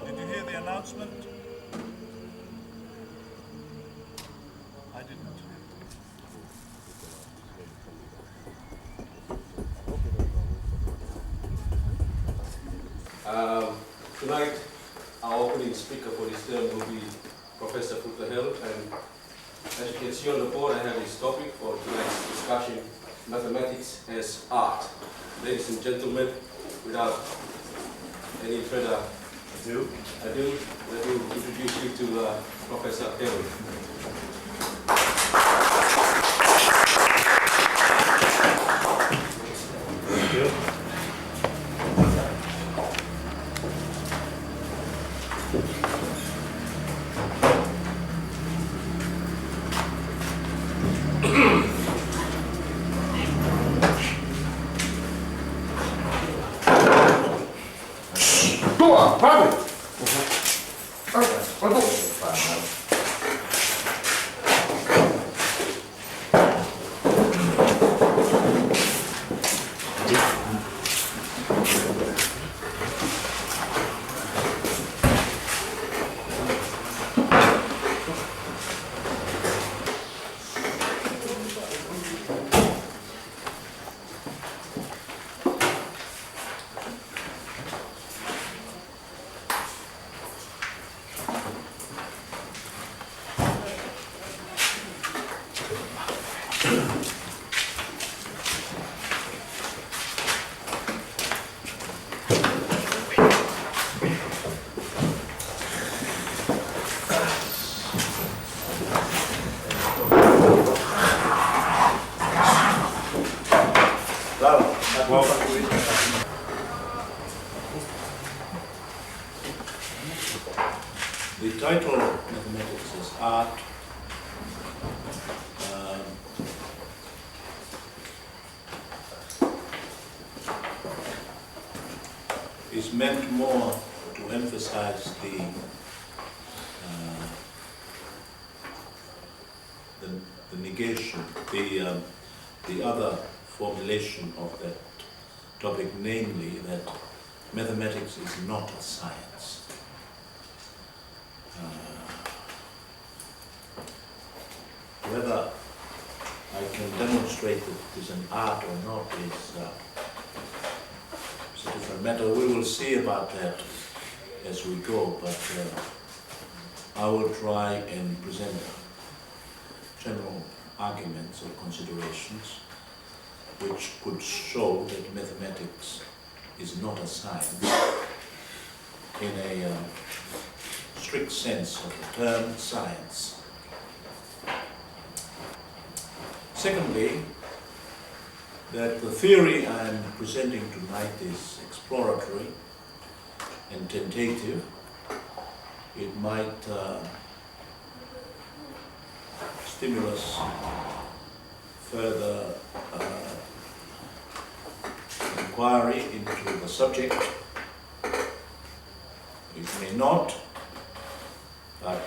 Did you hear the announcement? I didn't. Tonight, our opening speaker for this term will be Palofesa Futa Helu, and as you can see on the board, I have this topic for tonight's discussion: mathematics as art. Ladies and gentlemen, without any further ado, let me introduce you to Palofesa Helu. Thank you. The title of Mathemetics as art is meant more to emphasize the negation, the other formulation of that topic, namely that mathematics is not a science. Whether I can demonstrate that it is an art or not is a different matter. We will see about that as we go, but I will try and present general arguments or considerations which could show that mathematics is not a science in a strict sense of the term science. Secondly, that the theory I'm presenting tonight is exploratory and tentative. It might stimulus further inquiry into the subject. It may not, but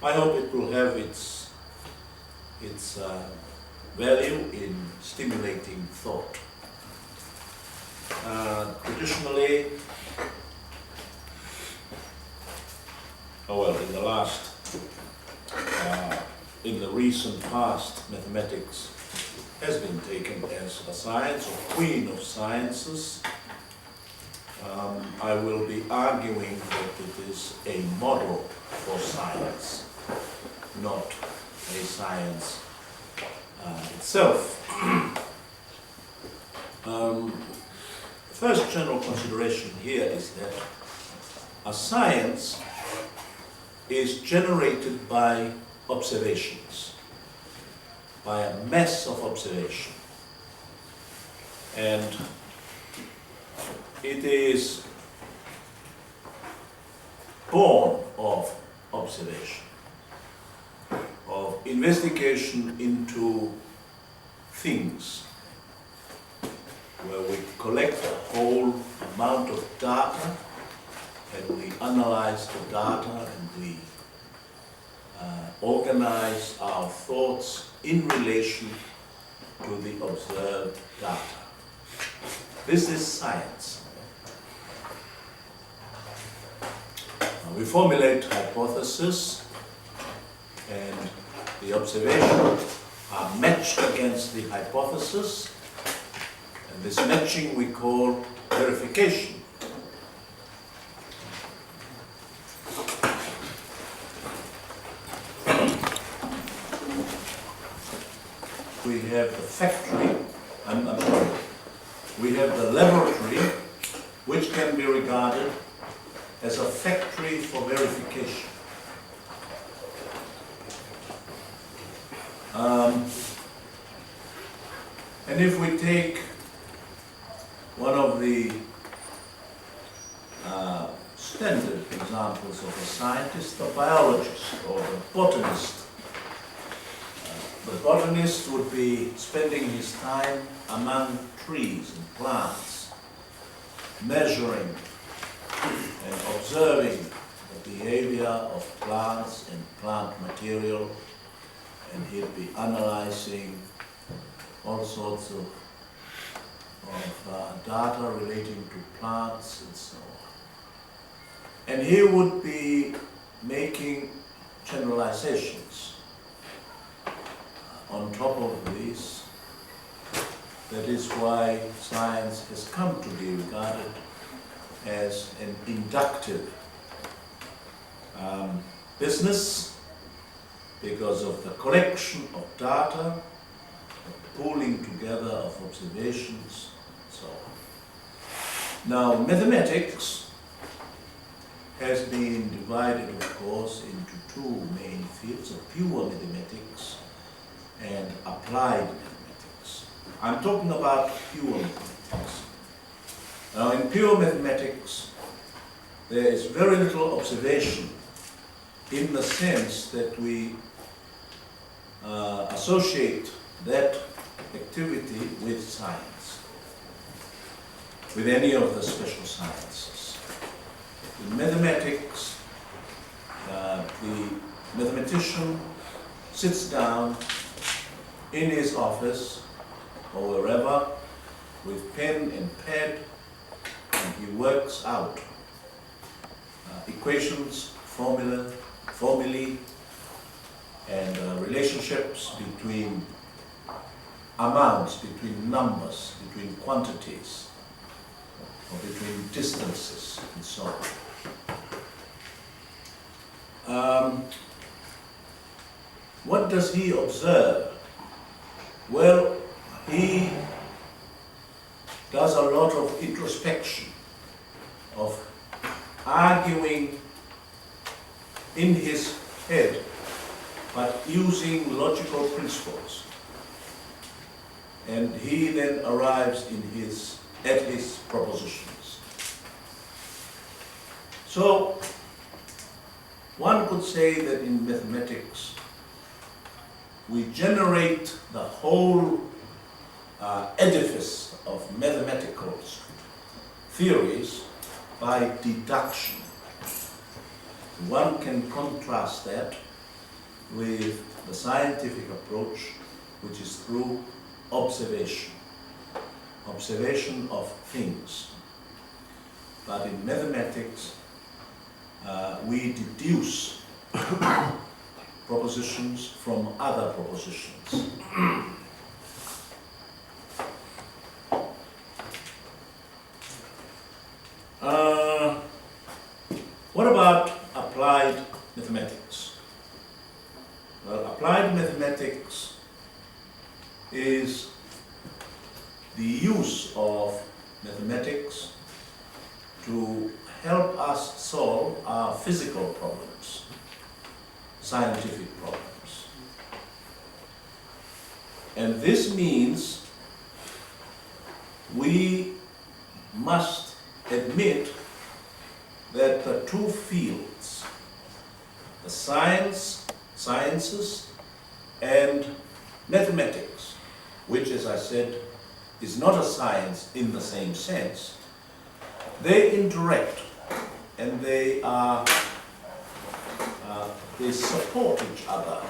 I hope it will have its value in stimulating thought. Traditionally, in the recent past, mathematics has been taken as a science, or queen of sciences. I will be arguing that it is a model for science, not a science itself. First general consideration here is that a science is generated by observations, by a mass of observation. And it is born of observation, of investigation into things, where we collect a whole amount of data and we analyze the data and we organize our thoughts in relation to the observed data. This is science. We formulate hypotheses, and the observations are matched against the hypothesis, and this matching we call verification. We have the factory, we have the laboratory, which can be regarded as a factory for verification. And if we take one of the standard examples of a scientist, the biologist or the botanist, the botanist would be spending his time among trees and plants, measuring and observing the behavior of plants and plant material, and he'd be analyzing all sorts of data relating to plants and so on. And he would be making generalizations on top of these. That is why science has come to be regarded as an inductive business because of the collection of data, the pooling together of observations, and so on. Now, mathematics has been divided, of course, into two main fields of pure mathematics and applied mathematics. I'm talking about pure mathematics. Now, in pure mathematics, there is very little observation in the sense that we associate that activity with science, with any of the special sciences. In mathematics, the mathematician sits down in his office or wherever with pen and pad, and he works out equations, formulae, and relationships between amounts, between numbers, between quantities, or between distances, and so on. What does he observe? Well, he does a lot of introspection, of arguing in his head, but using logical principles. And he then arrives at his propositions. So, one could say that in mathematics, we generate the whole edifice of mathematical theories by deduction. One can contrast that with the scientific approach, which is through observation of things. But in mathematics, we deduce propositions from other propositions. What about applied mathematics? Well, applied mathematics is the use of mathematics to help us solve our physical problems, scientific problems. And this means we must admit that the two fields, the sciences and mathematics, which, as I said, is not a science in the same sense, they interact and they support each other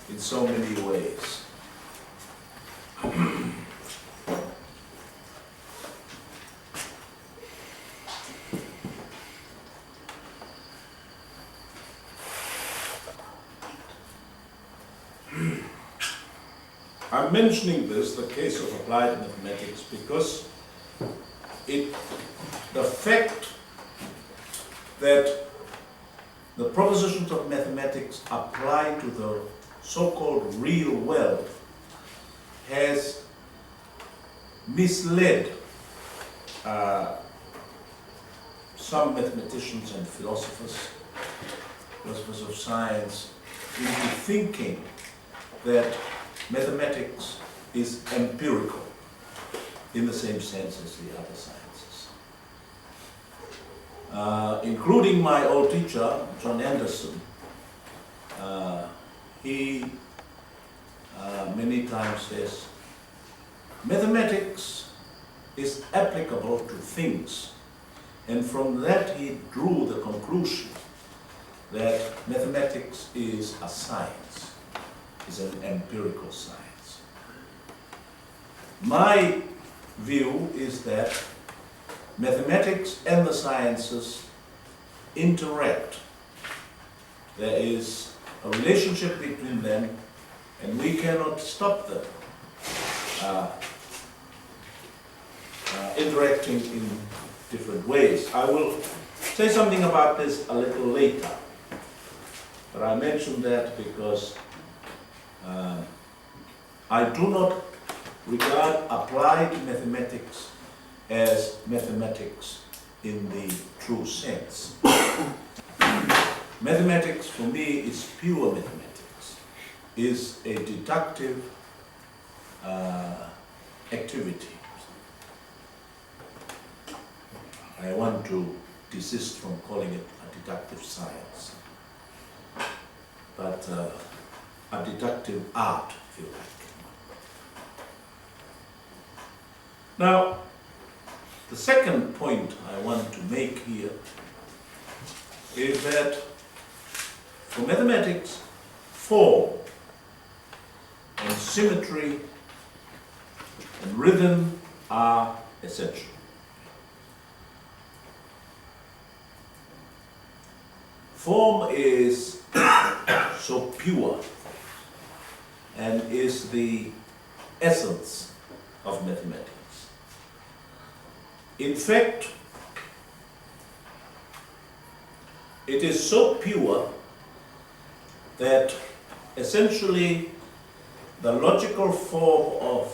in so many ways. I'm mentioning this, the case of applied mathematics, because the fact that the propositions of mathematics apply to the so-called real world has misled some mathematicians and philosophers of science, into thinking that mathematics is empirical in the same sense as the other sciences. Including my old teacher, John Anderson, he many times says, mathematics is applicable to things. And from that he drew the conclusion that mathematics is a science, is an empirical science. My view is that mathematics and the sciences interact. There is a relationship between them, and we cannot stop them interacting in different ways. I will say something about this a little later, but I mention that because I do not regard applied mathematics as mathematics in the true sense. Mathematics for me is pure mathematics, is a deductive activity. I want to desist from calling it a deductive science, but a deductive art, if you like. Now, the second point I want to make here is that for mathematics, form and symmetry and rhythm are essential. Form is so pure and is the essence of mathematics. In fact, it is so pure that essentially the logical form of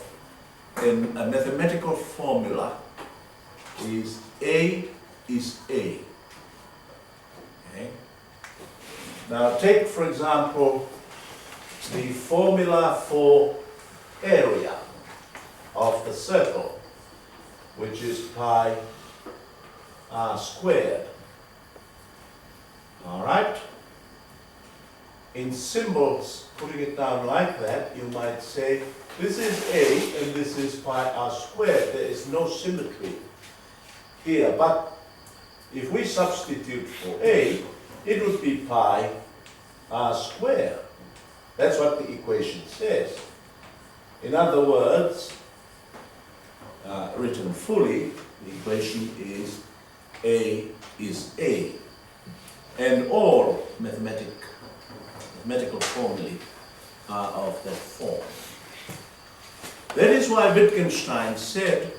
a mathematical formula is A is A. Okay? Now take, for example, the formula for area of the circle, which is pi r squared. All right? In symbols, putting it down like that, you might say, this is A and this is pi r squared. There is no symmetry here, but if we substitute for A, it would be pi r squared. That's what the equation says. In other words, written fully, the equation is A is A. And all mathematical formulae are of that form. That is why Wittgenstein said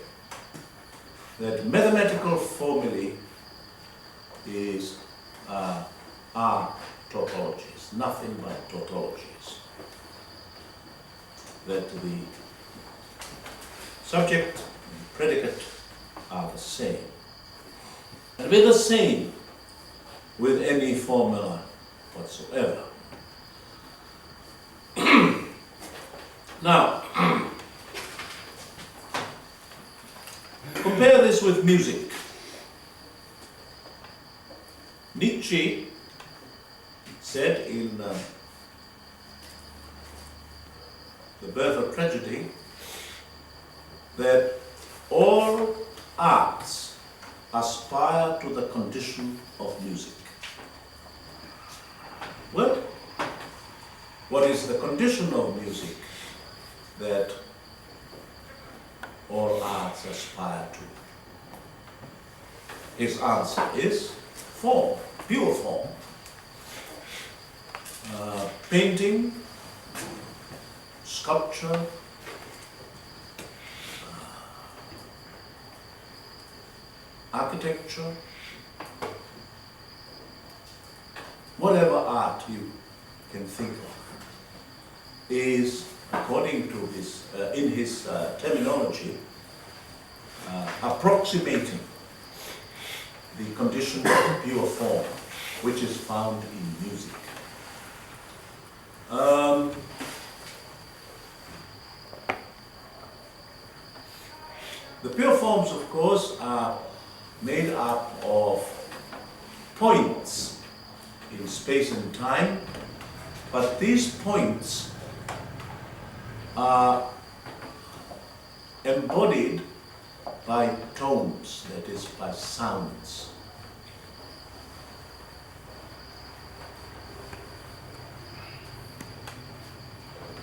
that mathematical formulae are tautologies, nothing but tautologies. That the subject and predicate are the same. And we're the same with any formula whatsoever. Now, compare this with music. Nietzsche said in The Birth of Tragedy that all arts aspire to the condition of music. Well, what is the condition of music that all arts aspire to? His answer is form, pure form. Painting, sculpture, architecture, whatever art you can think of, is, according to his, in his terminology, approximating the condition of pure form, which is found in music. The pure forms, of course, are made up of points in space and time, but these points are embodied by tones, that is, by sounds.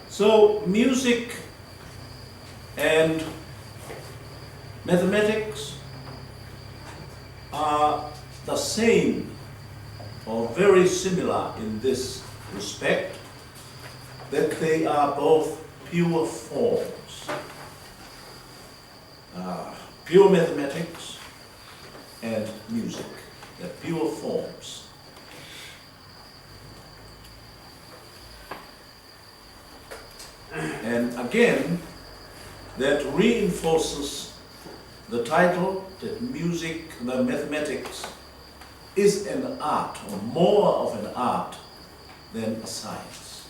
So music and mathematics are the same or very similar in this respect, that they are both pure forms. Pure mathematics and music, they're pure forms. And again, that reinforces the title that music, the mathematics, is an art, or more of an art than a science,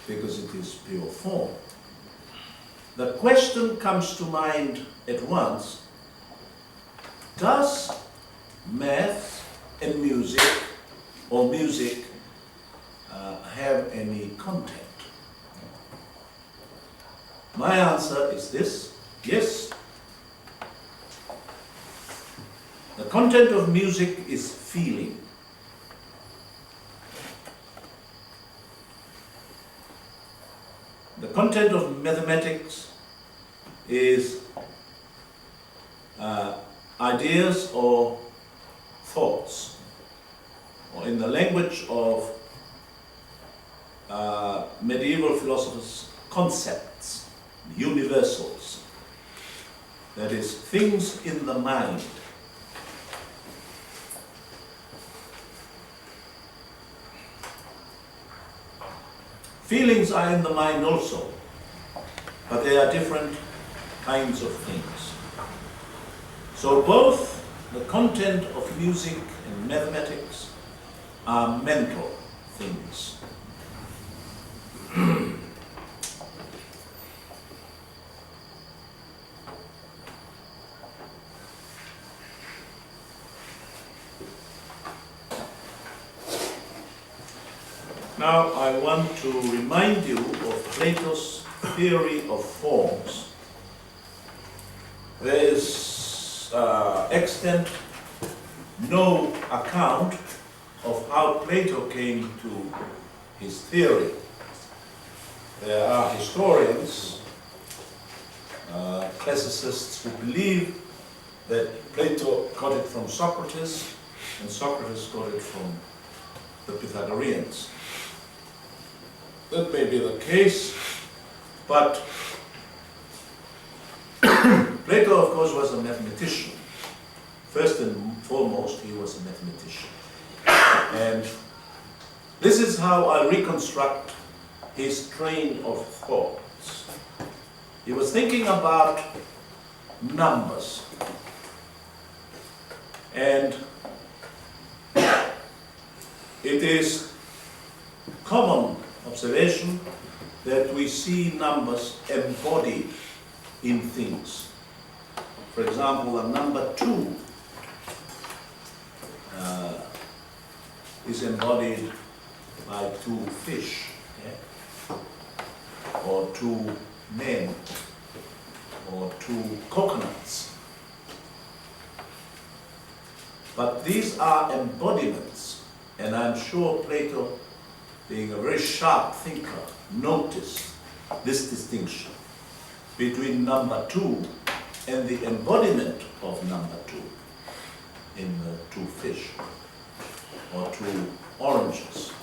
because it is pure form. The question comes to mind at once: does math and music, or music, have any content? My answer is this: yes. The content of music is feeling. The content of mathematics is ideas or thoughts, or in the language of medieval philosophers, concepts, universals. That is, things in the mind. Feelings are in the mind also, but they are different kinds of things. So both the content of music and mathematics are mental things. Now I want to remind you of Plato's theory of forms. There is extant no account of how Plato came to his theory. There are historians, classicists, who believe that Plato got it from Socrates, and Socrates got it from the Pythagoreans. That may be the case, but Plato, of course, was a mathematician. First and foremost, he was a mathematician. And this is how I reconstruct his train of thoughts. He was thinking about numbers. And it is common observation that we see numbers embodied in things. For example, the number 2 is embodied by 2 fish, or 2 men, or 2 coconuts. But these are embodiments, and I'm sure Plato, being a very sharp thinker, noticed this distinction between number 2 and the embodiment of number 2 in the 2 fish or 2 oranges.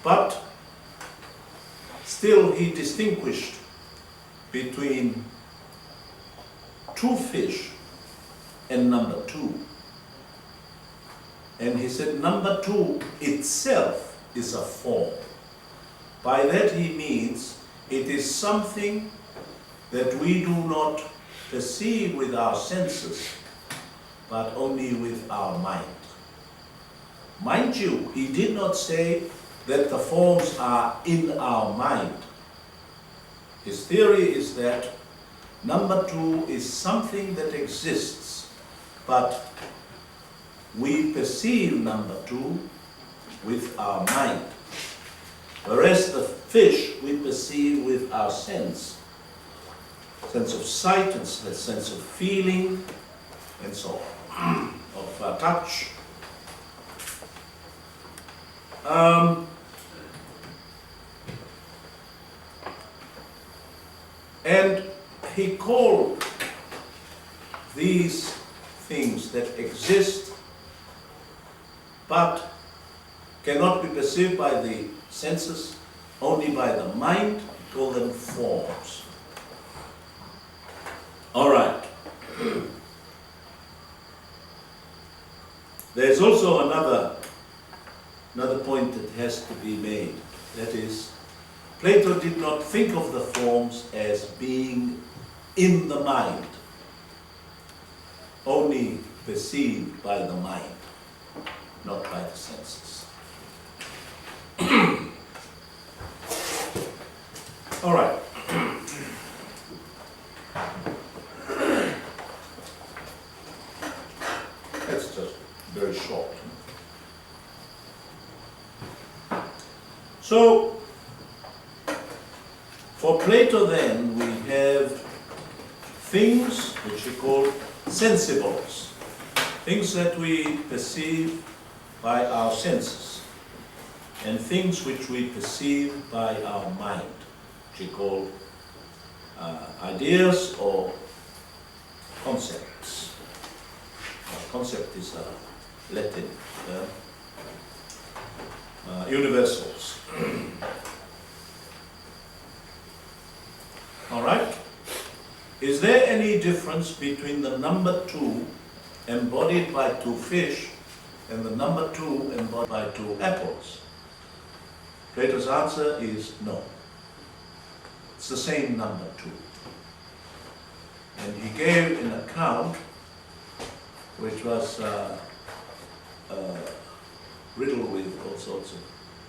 But still he distinguished between two fish and number two. And he said number two itself is a form. By that he means it is something that we do not perceive with our senses, but only with our mind. Mind you, he did not say that the forms are in our mind. His theory is that number two is something that exists, but we perceive number two with our mind. Whereas the fish we perceive with our sense of sight and sense of feeling and so on, of touch. And he called these things that exist but cannot be perceived by the senses, only by the mind, he called them forms. All right. There's also another point that has to be made. That is, Plato did not think of the forms as being in the mind, only perceived by the mind, not by the senses. All right. That's just very short. So, for Plato then, we have things which he called sensibles, things that we perceive by our senses, and things which we perceive by our mind, which he called ideas or concepts. Concept is a Latin term. Universals. All right. Is there any difference between the number two embodied by two fish and the number two embodied by two apples? Plato's answer is no. It's the same number two. And he gave an account which was riddled with all sorts of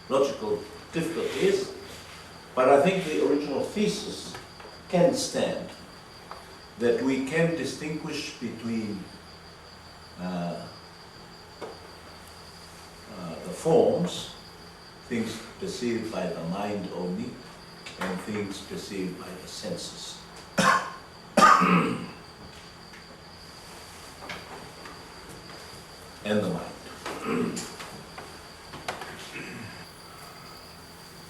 logical difficulties, but I think the original thesis can stand, that we can distinguish between the forms, things perceived by the mind only, and things perceived by the senses. And the mind.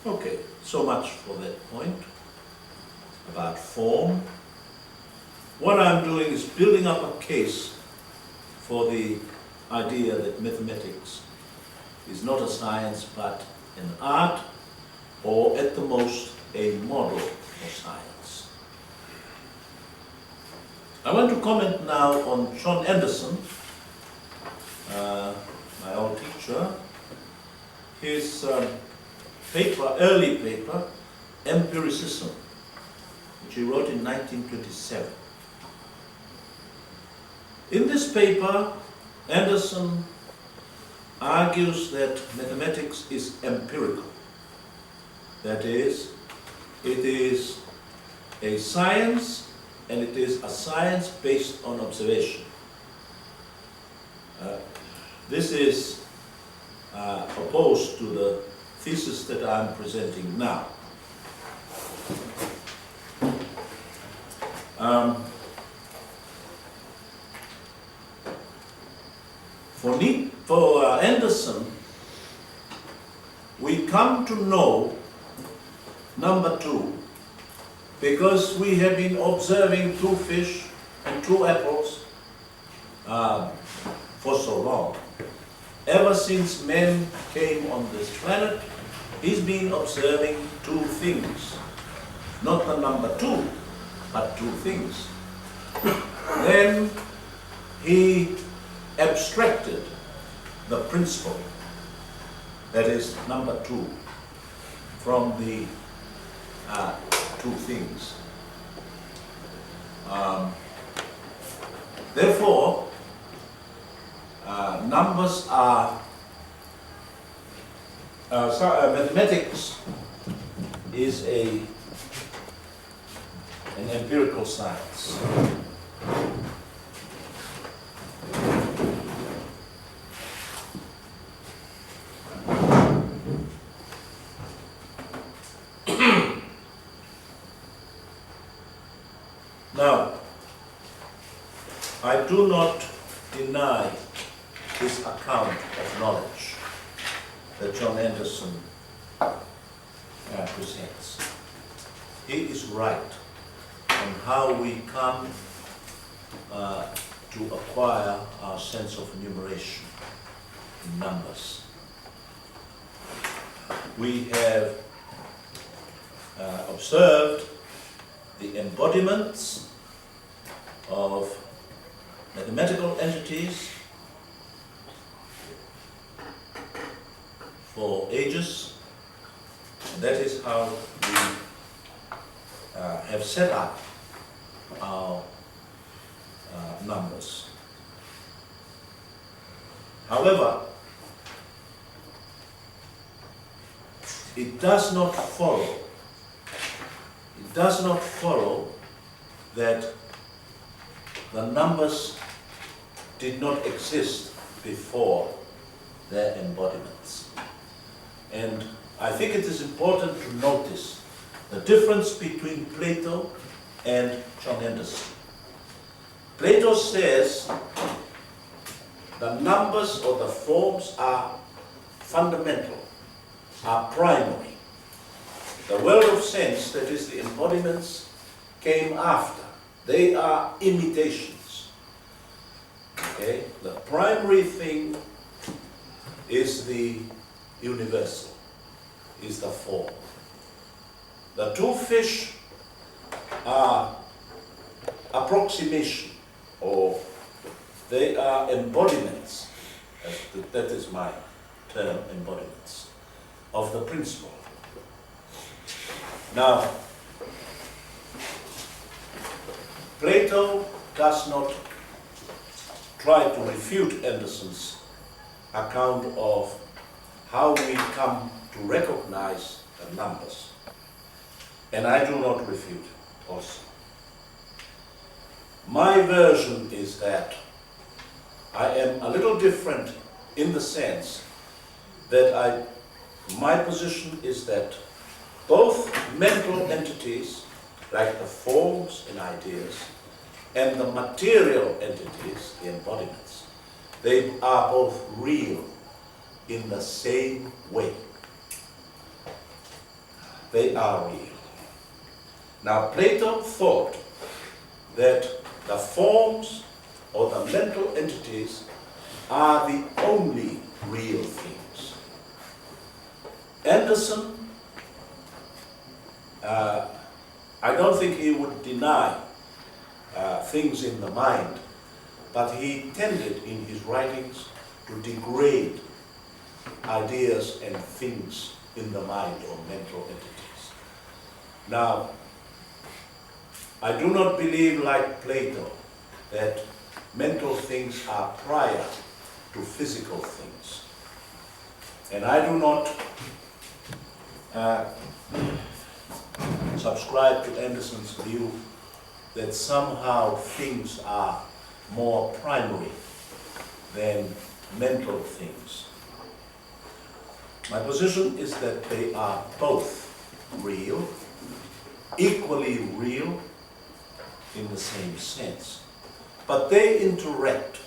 Okay, so much for that point about form. What I'm doing is building up a case for the idea that mathematics is not a science but an art, or at the most a model of science. I want to comment now on John Anderson, my old teacher, his early paper, Empiricism, which he wrote in 1927. In this paper, Anderson argues that mathematics is empirical. That is, it is a science, and it is a science based on observation. This is opposed to the thesis that I'm presenting now. For Anderson, we come to know number two because we have been observing two fish and two apples for so long. Ever since man came on this planet, he's been observing two things. not the number two, but two things. Then he abstracted the principle, that is number two, from the two things. Therefore, numbers are, mathematics is an empirical science. Now, I do not deny this account of knowledge that John Anderson presents. He is right on how we come to acquire our sense of enumeration in numbers. We have observed the embodiments of mathematical entities for ages, and that is how we have set up our numbers. However, it does not follow that the numbers did not exist before their embodiments. And I think it is important to notice the difference between Plato and John Anderson. Plato says the numbers or the forms are fundamental, are primary. The world of sense, that is the embodiments, came after. They are imitations. Okay? The primary thing is the universal, is the form. The two fish are approximation, or they are embodiments, that is my term, embodiments, of the principle. Now, Plato does not try to refute Anderson's account of how we come to recognize the numbers. And I do not refute also. My version is that I am a little different in the sense that my position is that both mental entities, like the forms and ideas, and the material entities, the embodiments, they are both real in the same way. They are real. Now, Plato thought that the forms or the mental entities are the only real things. Anderson, I don't think he would deny things in the mind, but he tended in his writings to degrade ideas and things in the mind or mental entities. Now, I do not believe, like Plato, that mental things are prior to physical things. And I do not subscribe to Anderson's view that somehow things are more primary than mental things. My position is that they are both real, equally real in the same sense. But they interact,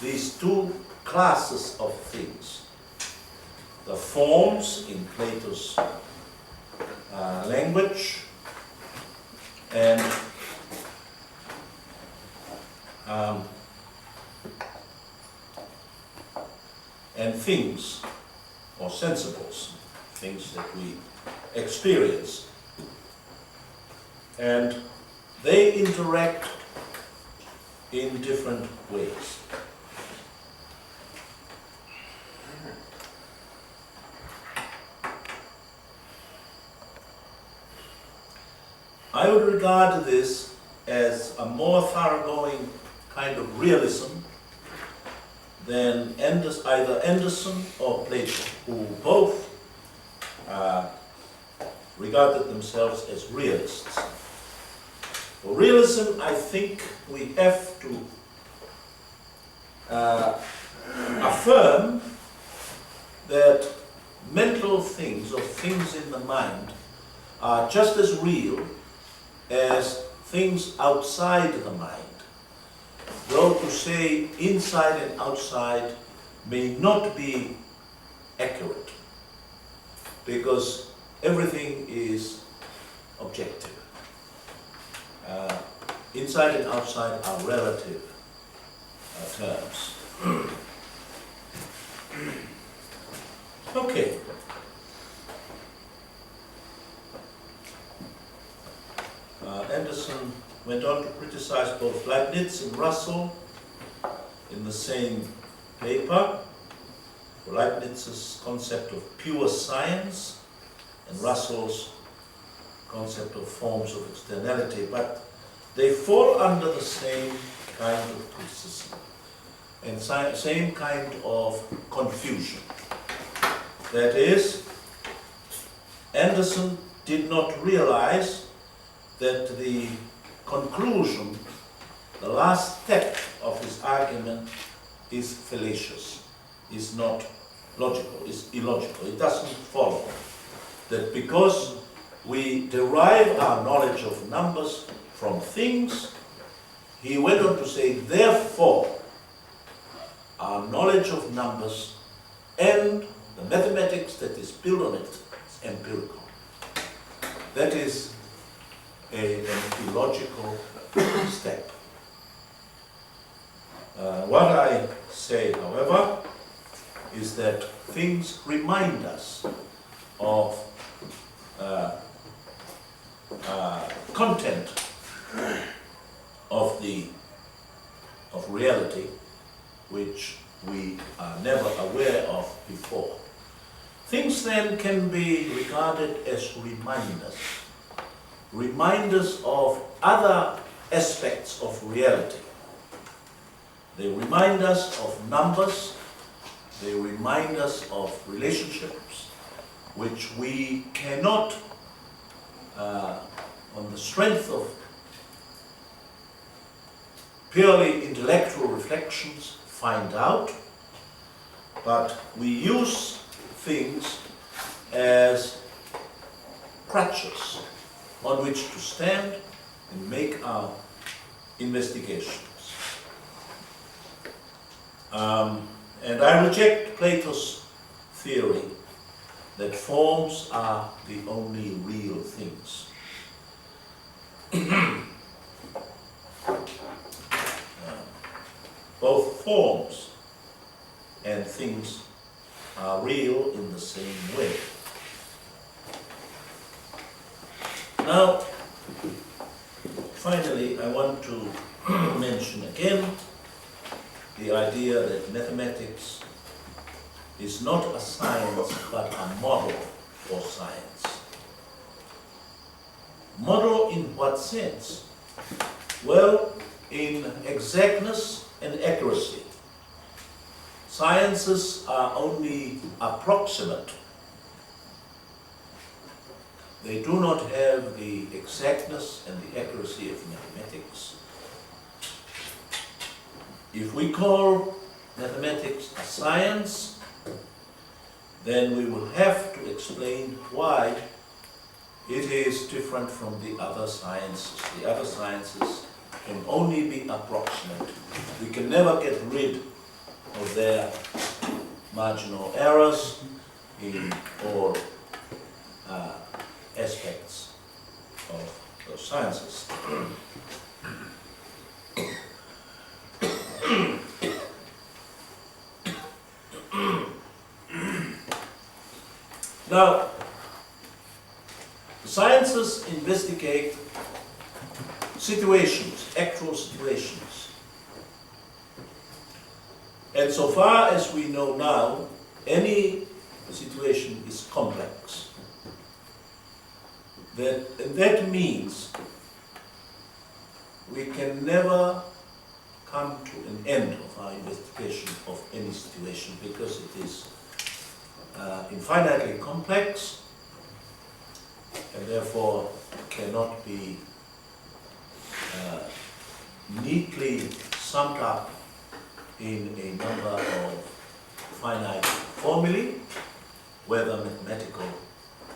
these two classes of things. The forms in Plato's language and things or sensibles, things that we experience. and they interact in different ways. I would regard this as a more thoroughgoing kind of realism than either Anderson or Plato, who both regarded themselves as realists. For realism, I think we have to affirm that mental things or things in the mind are just as real as things outside the mind. Though to say inside and outside may not be accurate, because everything is objective. Inside and outside are relative terms. Okay. Anderson went on to criticize both Leibniz and Russell in the same paper. Leibniz's concept of pure science and Russell's concept of forms of externality, but they fall under the same kind of criticism and same kind of confusion. That is, Anderson did not realize that the conclusion, the last step of his argument, is fallacious, is not logical, is illogical. It doesn't follow that because we derive our knowledge of numbers from things, he went on to say, therefore, our knowledge of numbers and the mathematics that is built on it is empirical. That is an illogical step. What I say, however, is that things remind us of content of reality which we are never aware of before. Things then can be regarded as reminders of other aspects of reality. They remind us of numbers, they remind us of relationships which we cannot, on the strength of purely intellectual reflections, find out, but we use things as crutches on which to stand and make our investigations. And I reject Plato's theory that forms are the only real things. Both forms and things are real in the same way. Now, finally, I want to mention again the idea that mathematics is not a science but a model for science. Model in what sense? Well, in exactness and accuracy. Sciences are only approximate. They do not have the exactness and the accuracy of mathematics. If we call mathematics a science, then we will have to explain why it is different from the other sciences. The other sciences can only be approximate. We can never get rid of their marginal errors in all aspects of those sciences. Now, the sciences investigate situations, actual situations. And so far as we know now, any situation is complex. That means we can never come to an end of our investigation of any situation because it is infinitely complex and therefore cannot be neatly summed up in a number of finite formulae, whether mathematical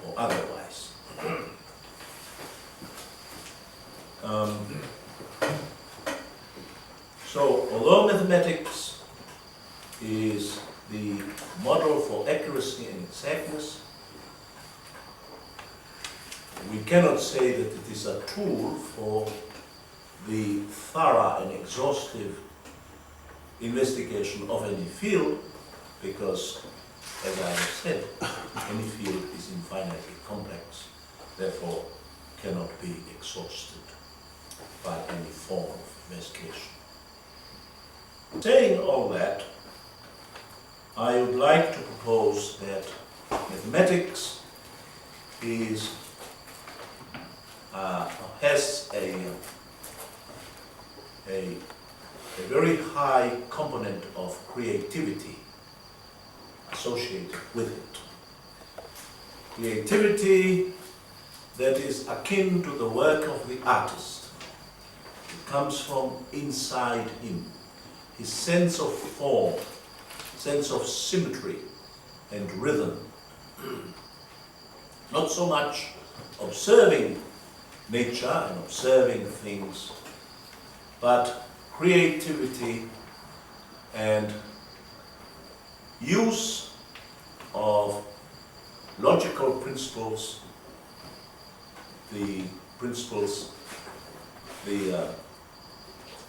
or otherwise. So, although mathematics is the model for accuracy and exactness, we cannot say that it is a tool for the thorough and exhaustive investigation of any field, because, as I have said, any field is infinitely complex, therefore cannot be exhausted by any form of investigation. Saying all that, I would like to propose that mathematics has a very high component of creativity associated with it. Creativity that is akin to the work of the artist. It comes from inside him. His sense of form, sense of symmetry and rhythm. Not so much observing nature and observing things, but creativity and use of logical principles, the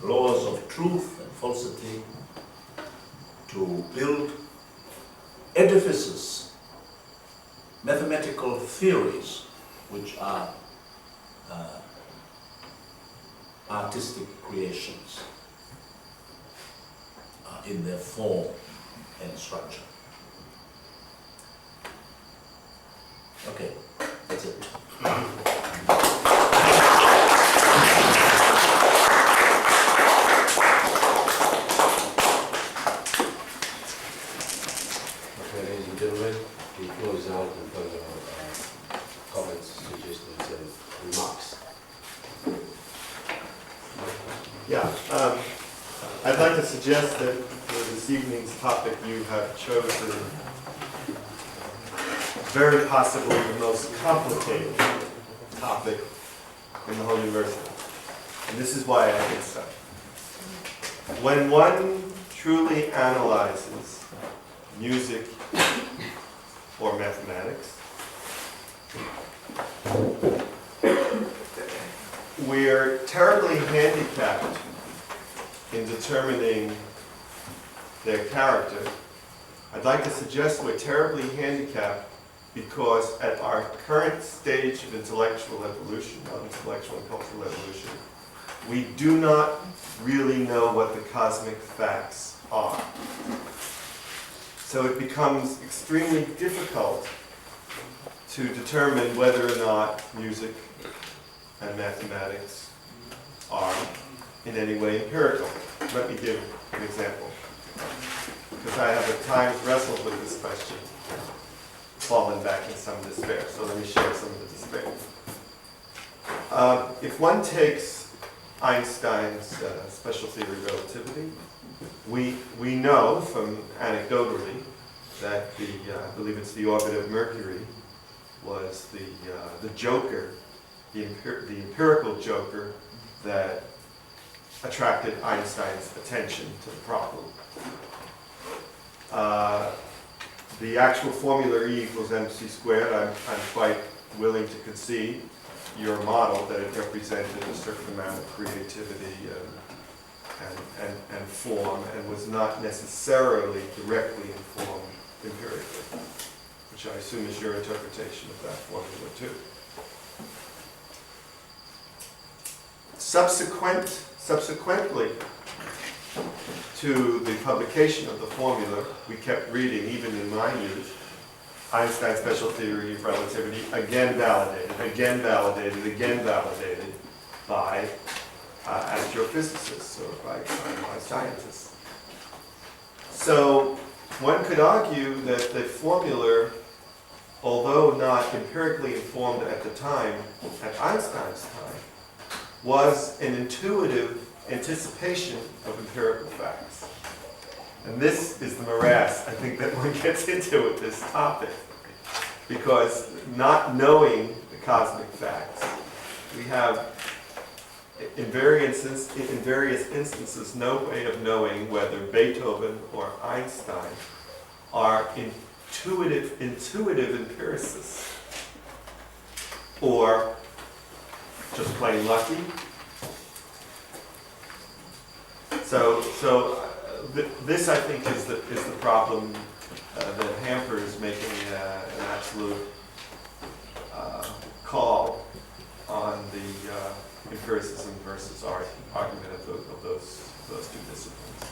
laws of truth and falsity, to build edifices, mathematical theories, which are artistic creations in their form and structure. Okay, that's it. Ladies and gentlemen, the floor is now open for comments, suggestions, and remarks. Yeah, I'd like to suggest that for this evening's topic you have chosen very possibly the most complicated topic in the whole university. And this is why I think so. When one truly analyzes music or mathematics, we're terribly handicapped in determining their character. I'd like to suggest we're terribly handicapped because at our current stage of intellectual evolution, intellectual and cultural evolution, we do not really know what the cosmic facts are. So it becomes extremely difficult to determine whether or not music and mathematics are in any way empirical. Let me give an example, because I have at times wrestled with this question, fallen back in some despair. So let me share some of the despair. If one takes Einstein's special theory of relativity, we know from anecdotally that I believe it's the orbit of Mercury was the joker, the empirical joker that attracted Einstein's attention to the problem. The actual formula E equals mc squared, I'm quite willing to concede your model that it represented a certain amount of creativity and form, and was not necessarily directly informed empirically, which I assume is your interpretation of that formula too. Subsequently to the publication of the formula, we kept reading, even in my youth, Einstein's special theory of relativity, again validated by astrophysicists or by scientists. So one could argue that the formula, although not empirically informed at the time, at Einstein's time, was an intuitive anticipation of empirical facts. And this is the morass, I think, that one gets into with this topic. Because not knowing the cosmic facts, we have, in various instances, no way of knowing whether Beethoven or Einstein are intuitive empiricists or just plain lucky. This, I think, is the problem that hampers making an absolute call on the empiricism versus art argument of those two disciplines.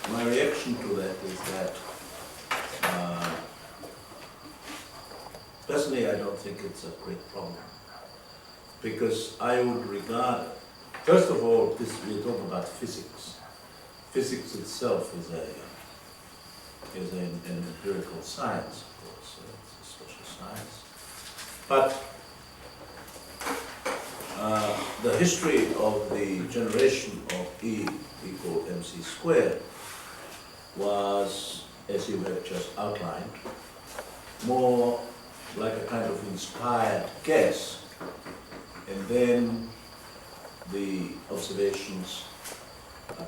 My reaction to that is that personally I don't think it's a great problem, because I would regard, first of all, we're talking about physics. Physics itself is an empirical science, of course, it's a social science. But the history of the generation of E equal mc squared was, as you have just outlined, more like a kind of inspired guess, and then the observations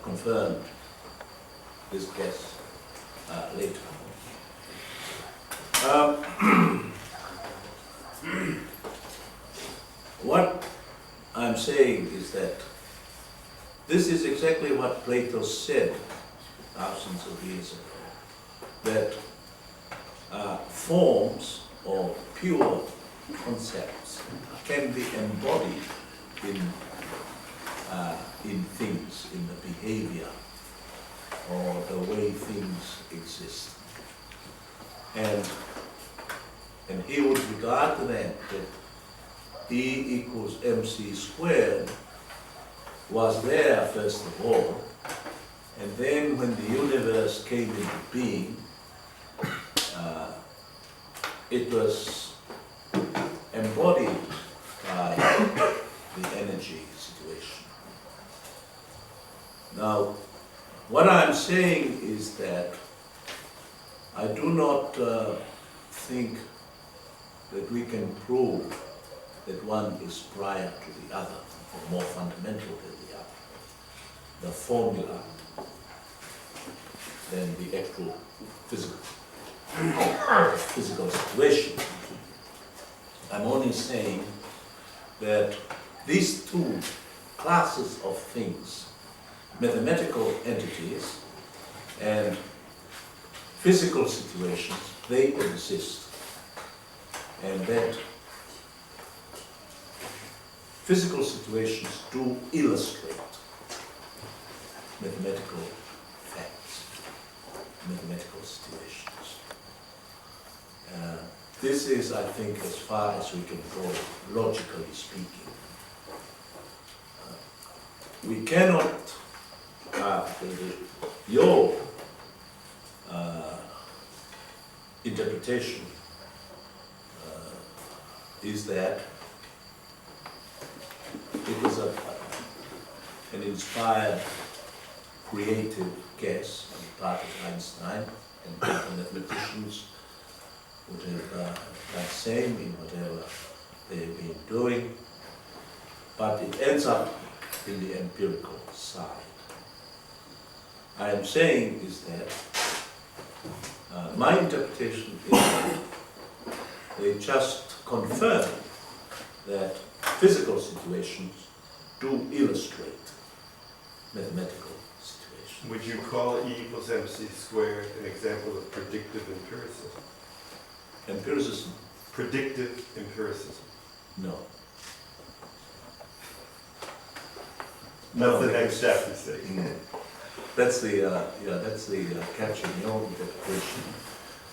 confirmed this guess later. What I'm saying is that this is exactly what Plato said thousands of years ago, that forms or pure concepts can be embodied in things, in the behavior or the way things exist. And he would regard that E equals mc squared was there first of all, and then when the universe came into being, it was embodied by the energy situation. Now, what I'm saying is that I do not think that we can prove that one is prior to the other, or more fundamental than the other, the formula, than the actual physical situation. I'm only saying that these two classes of things, mathematical entities and physical situations, they exist, and that physical situations do illustrate mathematical facts, mathematical situations. This is, I think, as far as we can go, logically speaking. We cannot, your interpretation is that it was an inspired, creative guess on the part of Einstein, and mathematicians would have done the same in whatever they've been doing, but it ends up in the empirical side. I am saying is that my interpretation is that they just confirm that physical situations do illustrate mathematical situations. Would you call E equals mc squared an example of predictive empiricism? Empiricism predictive empiricism. No. That's the No, next step, you see. That's the catch in your interpretation,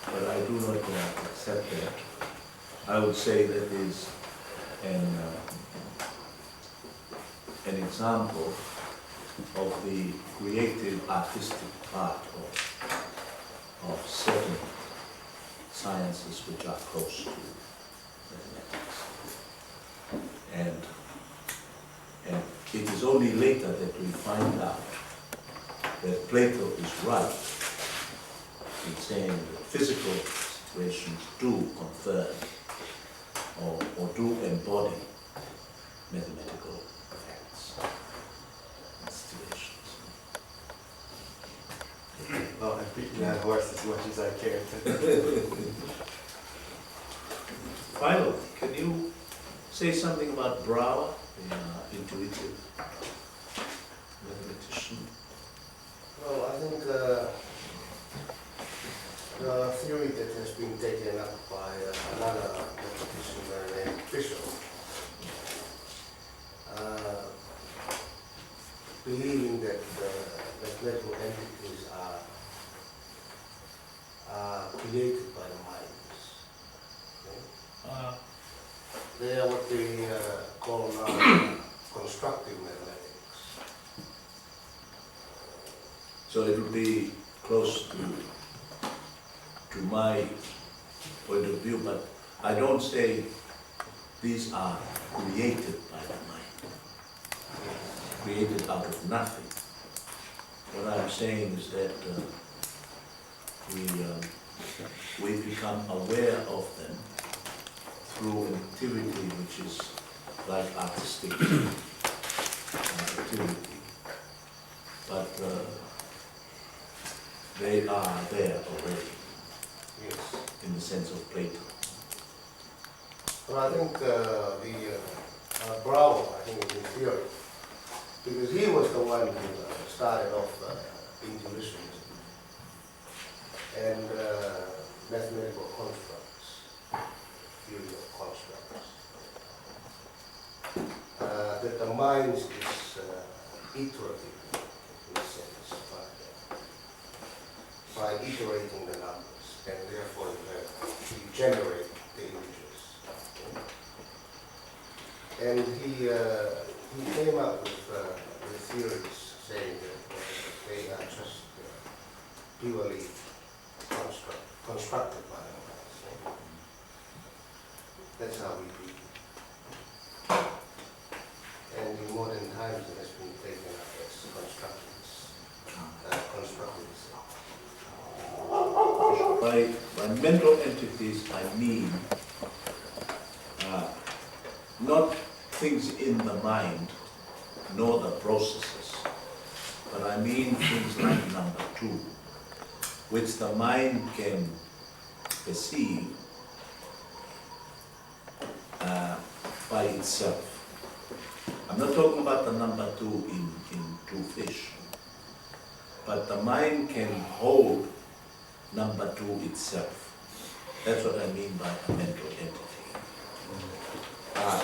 but I do not accept that. I would say that is an example of the creative artistic part of certain sciences which are close to mathematics. And it is only later that we find out that Plato is right in saying that physical situations do confirm or do embody mathematical facts and situations. Well, I'm beating that horse as much as I can. Failo, can you say something about Brouwer, the intuitive mathematician? Well, I think the theory that has been taken up by another mathematician named Bishop, believing that mathematical entities are created by the minds. Okay? They are what they call now constructive mathematics. So it would be close to my point of view, but I don't say these are created by the mind, created out of nothing. What I'm saying is that we become aware of them through an activity which is like artistic activity, but they are there already, Yes. in the sense of Plato. Well, I think Brouwer, I think in theory, because he was the one who started off intuitionism and mathematical constructs, theory of constructs. That the mind is iterative in a sense, by iterating the numbers, and therefore you generate the images. And he came up with theories saying that they are just purely constructed by the minds. That's how we read it. And in modern times it has been taken up as constructivism. By mental entities, I mean not things in the mind, nor the processes, but I mean things like number two, which the mind can perceive by itself. I'm not talking about the number two in two fish, but the mind can hold number two itself. That's what I mean by a mental entity.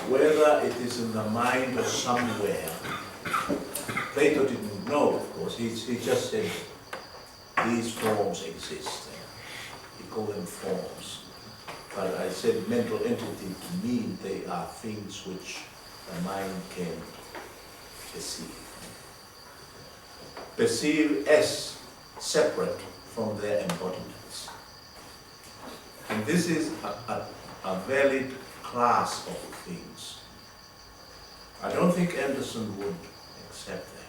Whether it is in the mind or somewhere, Plato didn't know, of course. He just said these forms exist. He called them forms. But I said mental entity to mean they are things which the mind can perceive. Perceive as separate from their embodiments. And this is a valid class of things. I don't think Anderson would accept that.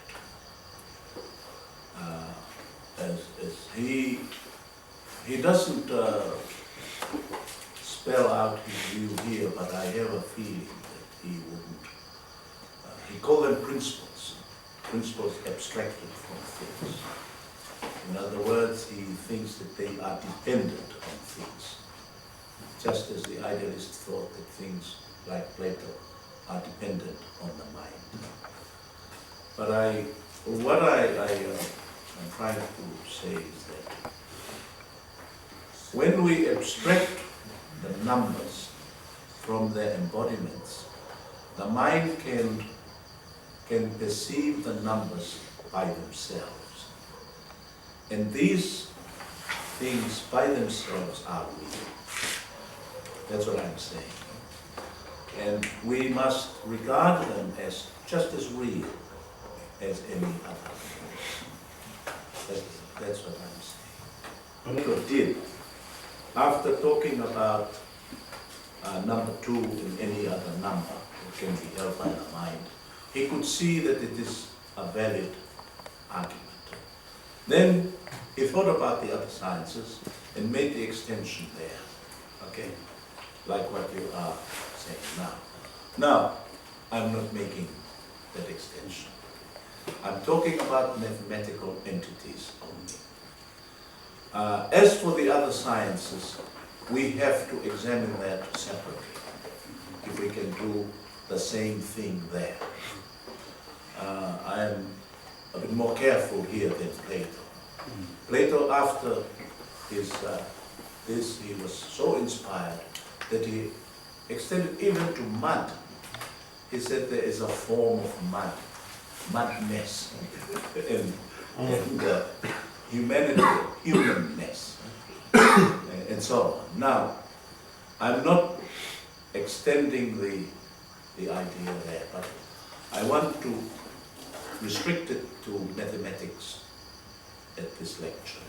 As he doesn't spell out his view here, but I have a feeling that he wouldn't. He called them principles abstracted from things. In other words, he thinks that they are dependent on things, just as the idealist thought that things like Plato are dependent on the mind. But what I'm trying to say is that when we abstract the numbers from their embodiments, the mind can perceive the numbers by themselves. And these things by themselves are real. That's what I'm saying. And we must regard them as just as real as any other. That's what I'm saying. Faiako did, after talking about number 2 and any other number that can be held by the mind, he could see that it is a valid argument. Then he thought about the other sciences and made the extension there, okay? Like what you are saying now. Now, I'm not making that extension. I'm talking about mathematical entities only. As for the other sciences, we have to examine that separately, if we can do the same thing there. I am a bit more careful here than Plato. Plato, after his this, he was so inspired that he extended even to mud. He said there is a form of mud, mudness, and humanity, humanness, and so on. Now, I'm not extending the idea there, but I want to restrict it to mathematics at this lecture,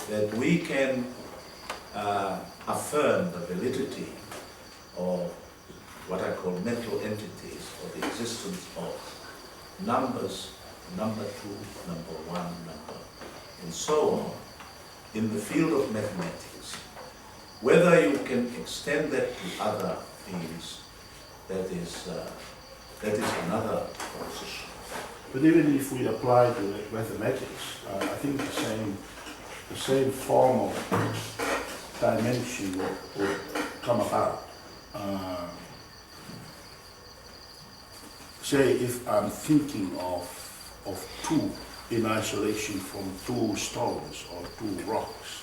that we can affirm the validity of what I call mental entities, or the existence of numbers, number 2, number 1, number, and so on, in the field of mathematics. Whether you can extend that to other fields, that is another position. But even if we apply to mathematics, I think the same form of dimension would come about. Say if I'm thinking of 2 in isolation from 2 stones or 2 rocks,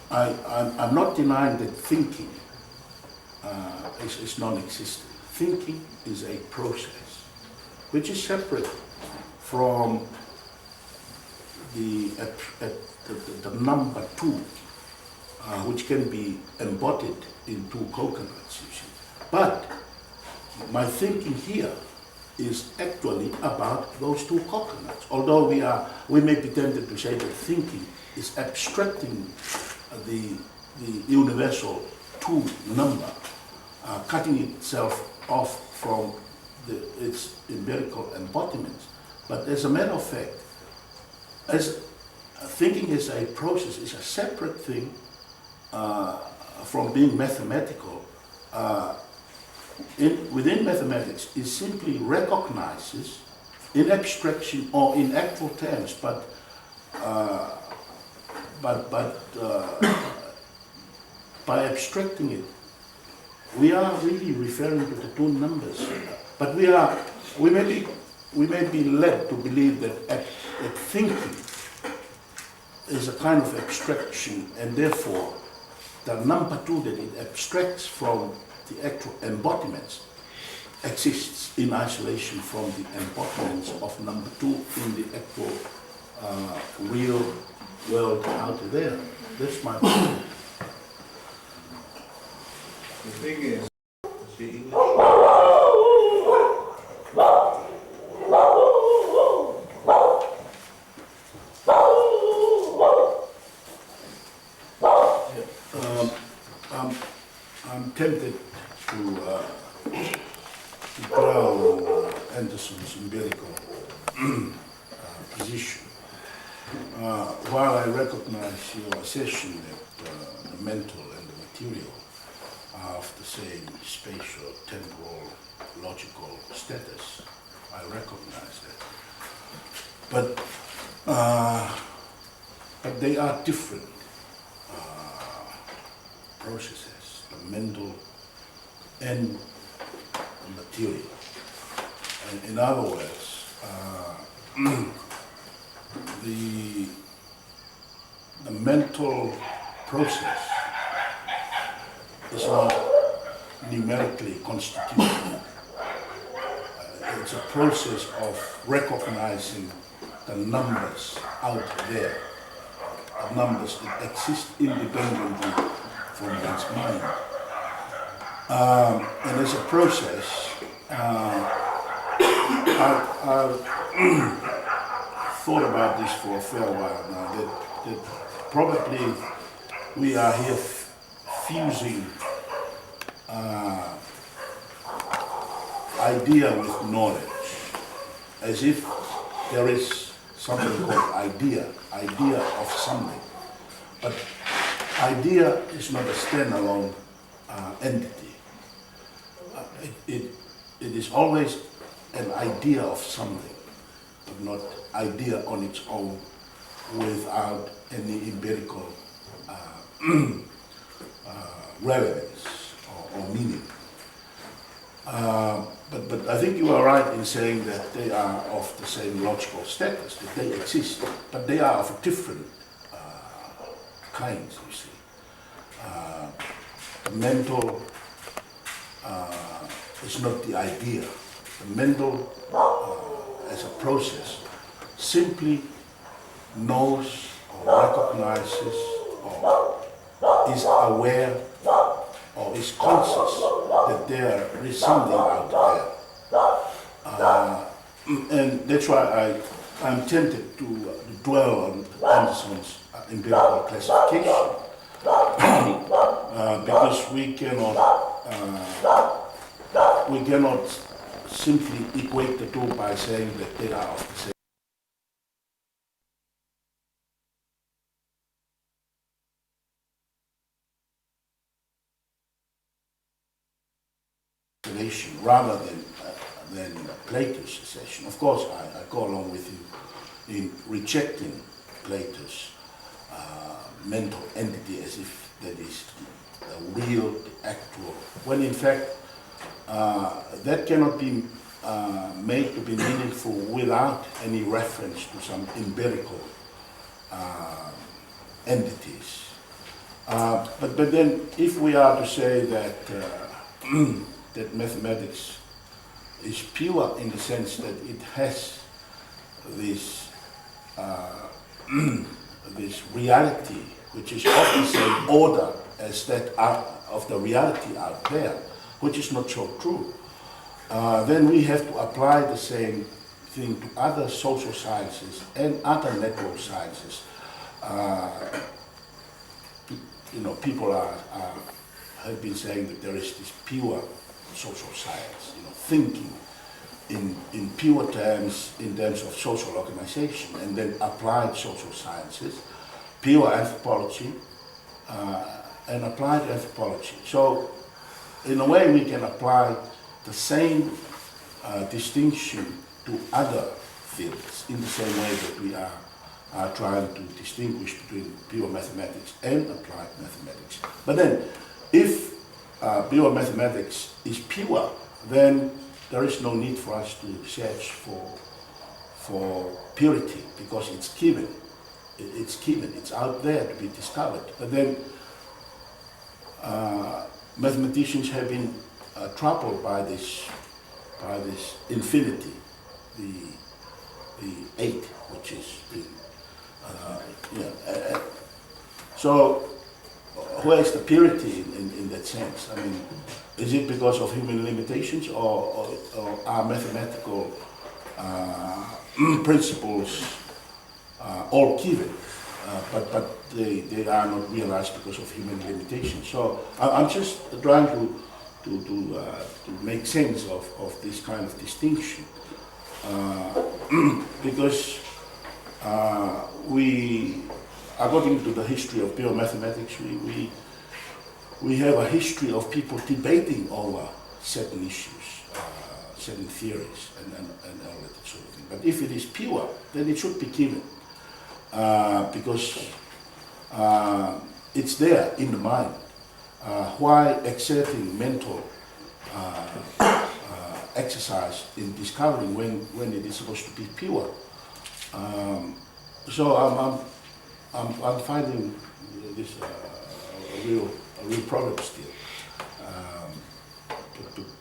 I'm not denying that thinking is non-existent. Thinking is a process which is separate from the number 2, which can be embodied in 2 coconuts, you see. But my thinking here is actually about those 2 coconuts. Although we may be tempted to say that thinking is abstracting the universal 2 number, cutting itself off from its empirical embodiments. But as a matter of fact, as thinking is a process, is a separate thing from being mathematical. Within mathematics, it simply recognizes in abstraction or in actual terms, but by abstracting it, we are really referring to the 2 numbers. But we may be led to believe that thinking is a kind of abstraction, and therefore the number 2 that it abstracts from the actual embodiments exists in isolation from the embodiments of number 2 in the actual real world out there. That's my point. The thing is, the English. I'm tempted to ground Anderson's empirical position. While I recognize your assertion that the mental and the material are of the same spatial, temporal, logical status, I recognize that. But they are different processes, the mental and the material. And in other words, the mental process. It's not numerically constituted. It's a process of recognizing the numbers out there, the numbers that exist independently from one's mind. And as a process, I've thought about this for a fair while now, that probably we are here fusing idea with knowledge, as if there is something called idea of something. But idea is not a standalone entity. It is always an idea of something, but not idea on its own without any empirical relevance or meaning. But I think you are right in saying that they are of the same logical status, that they exist, but they are of different kinds, you see. The mental is not the idea. The mental, as a process, simply knows or recognizes or is aware or is conscious that there is something out there. And that's why I'm tempted to dwell on Anderson's empirical classification, because we cannot simply equate the two by saying that they are of the same. Rather than Plato's assertion. Of course, I go along with you in rejecting Plato's mental entity as if that is the real, the actual, when in fact that cannot be made to be meaningful without any reference to some empirical entities. But then if we are to say that that mathematics is pure in the sense that it has this this reality, which is of the same order as that of the reality out there, which is not so true, then we have to apply the same thing to other social sciences and other network sciences. People have been saying that there is this pure social science, thinking in pure terms, in terms of social organization, and then applied social sciences, pure anthropology, and applied anthropology. So, in a way, we can apply the same distinction to other fields, in the same way that we are trying to distinguish between pure mathematics and applied mathematics. But then, if pure mathematics is pure, then there is no need for us to search for purity, because it's given. It's out there to be discovered. But then mathematicians have been troubled by this infinity, the 8, which is so where is the purity in that sense? I mean, is it because of human limitations, or are mathematical principles all given, but they are not realized because of human limitations? So I'm just trying to make sense of this kind of distinction, because we, according to the history of pure mathematics, we have a history of people debating over certain issues, certain theories, and all that sort of thing. But if it is pure, then it should be given, because it's there in the mind. Why exerting mental exercise in discovering when it is supposed to be pure? So I'm finding this real problem still.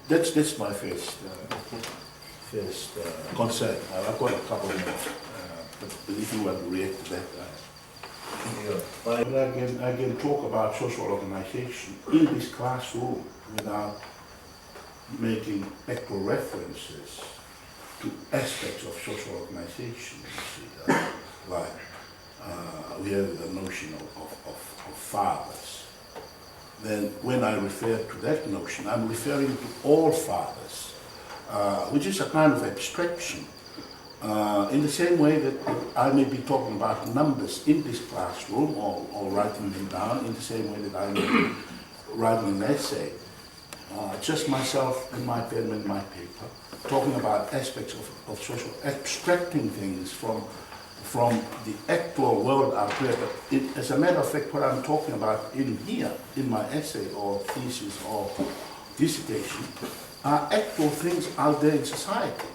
That's my first concern. I've got a couple more, but if you want to react to that. But I can talk about social organization in this classroom without making actual references to aspects of social organization. You see, like we have the notion of fathers. Then when I refer to that notion, I'm referring to all fathers, which is a kind of abstraction. In the same way that I may be talking about numbers in this classroom or writing them down, in the same way that I may be writing an essay, just myself and my pen and my paper, talking about aspects of social, abstracting things from the actual world out there. But as a matter of fact, what I'm talking about in here, in my essay or thesis or dissertation, are actual things out there in society.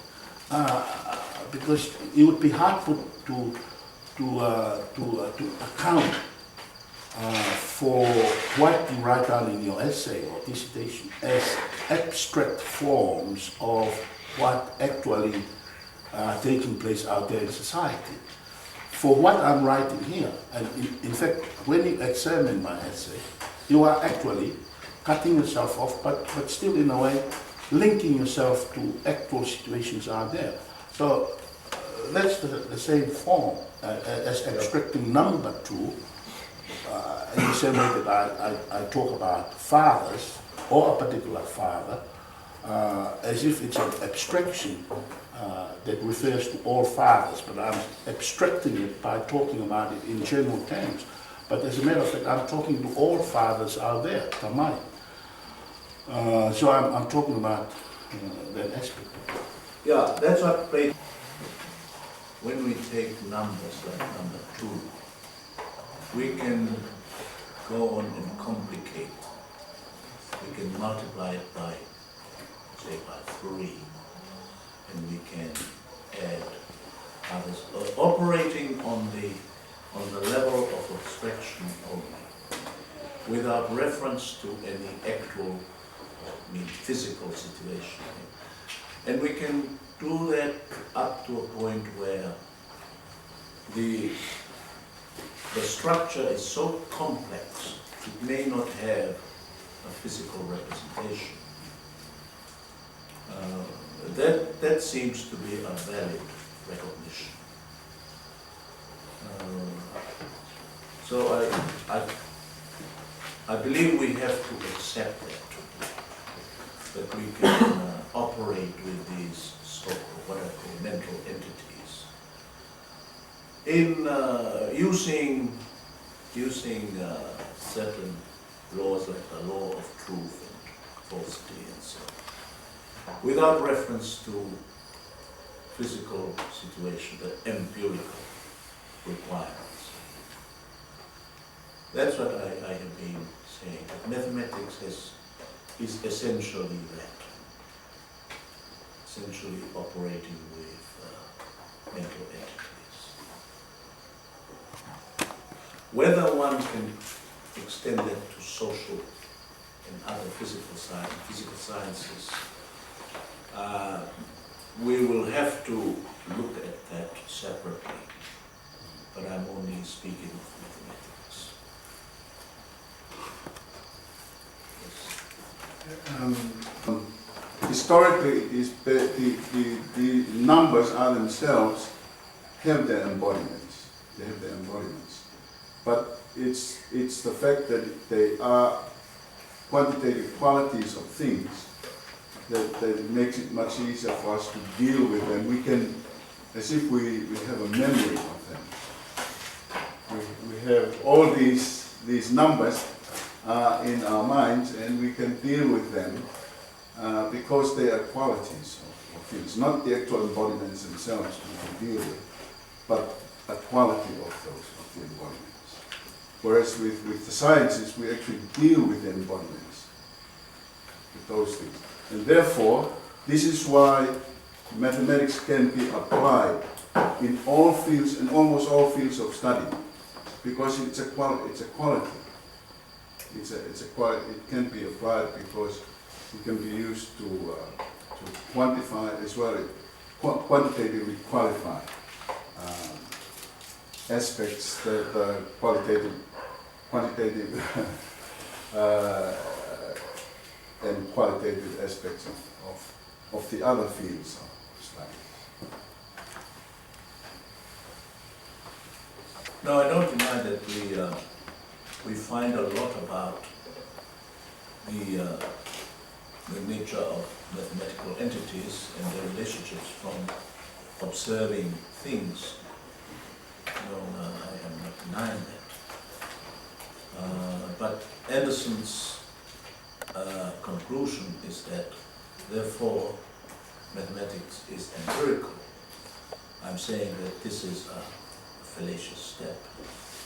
Because it would be hard to account for what you write down in your essay or dissertation as abstract forms of what actually taking place out there in society. For what I'm writing here, and in fact, when you examine my essay, you are actually cutting yourself off, but still in a way linking yourself to actual situations out there. So that's the same form as abstracting number two, in the same way that I talk about fathers or a particular father, as if it's an abstraction that refers to all fathers, but I'm abstracting it by talking about it in general terms. But as a matter of fact, I'm talking to all fathers out there, tamai. So I'm talking about that aspect. Yeah, that's what plays. When we take numbers like number 2, we can go on and complicate. We can multiply it by, say, by 3, and we can add others, operating on the level of abstraction only, without reference to any actual, physical situation. And we can do that up to a point where the structure is so complex it may not have a physical representation. That seems to be a valid recognition. So I believe we have to accept that we can operate with these so-called, what I call mental entities, in using certain laws like the law of truth and falsity and so on, without reference to physical situation, the empirical requirements. That's what I have been saying. Mathematics is essentially that, essentially operating with mental entities. Whether one can extend that to social and other physical sciences, we will have to look at that separately, but I'm only speaking of mathematics. Historically, the numbers are themselves have their embodiments. They have their embodiments, but it's the fact that they are quantitative qualities of things that makes it much easier for us to deal with them. We can, as if we have a memory of them. We have all these numbers in our minds, and we can deal with them because they are qualities of things, not the actual embodiments themselves we can deal with, but a quality of the embodiments. Whereas with the sciences, we actually deal with the embodiments, with those things. And therefore, this is why mathematics can be applied in all fields, in almost all fields of study, because it's a quality. it can be applied because it can be used to quantify as well, quantitatively qualify aspects that quantitative and qualitative aspects of the other fields of study. No, I don't deny that we find a lot about the nature of mathematical entities and their relationships from observing things. No, I am not denying that. But Anderson's conclusion is that, therefore, mathematics is empirical. I'm saying that this is a fallacious step.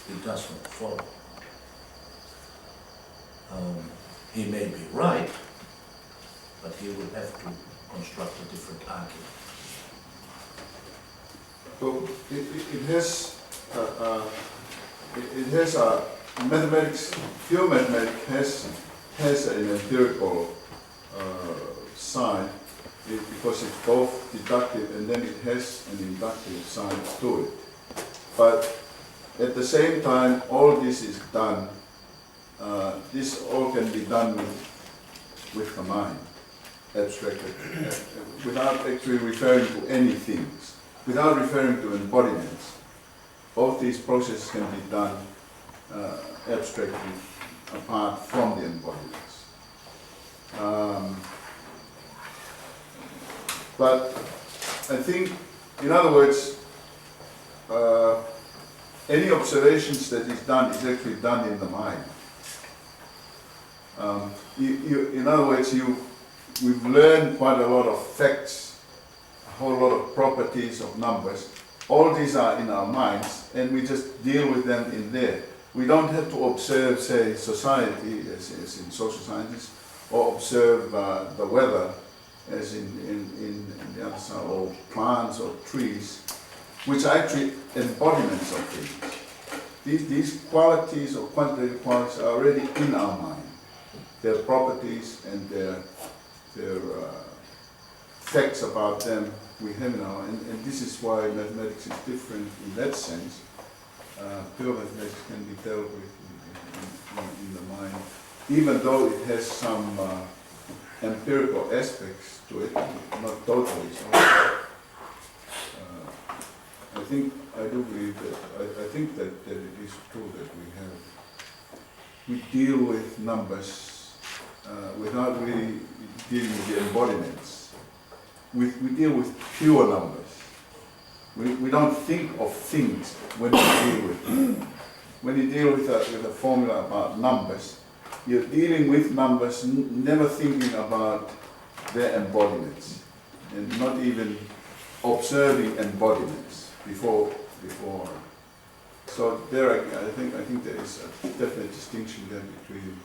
It does not follow. He may be right, but he will have to construct a different argument. So it has a mathematics, pure mathematics has an empirical side because it's both deductive and then it has an inductive side to it. But at the same time, all this is done, this all can be done with the mind, abstractly, without actually referring to any things, without referring to embodiments. Both these processes can be done abstractly apart from the embodiments. But I think, in other words, any observations that is done is actually done in the mind. In other words, we've learned quite a lot of facts, a whole lot of properties of numbers. All these are in our minds, and we just deal with them in there. We don't have to observe, say, society, as in social sciences, or observe the weather, as in the other side, or plants or trees, which are actually embodiments of things. These qualities or quantitative qualities are already in our mind. Their properties and their facts about them we have in our mind. And this is why mathematics is different in that sense. Pure mathematics can be dealt with in the mind, even though it has some empirical aspects to it, not totally so. I do believe that, I think that it is true that we deal with numbers without really dealing with the embodiments. We deal with pure numbers. We don't think of things when we deal with them. When you deal with a formula about numbers, you're dealing with numbers, never thinking about their embodiments, and not even observing embodiments before. So there, I think there is a definite distinction there between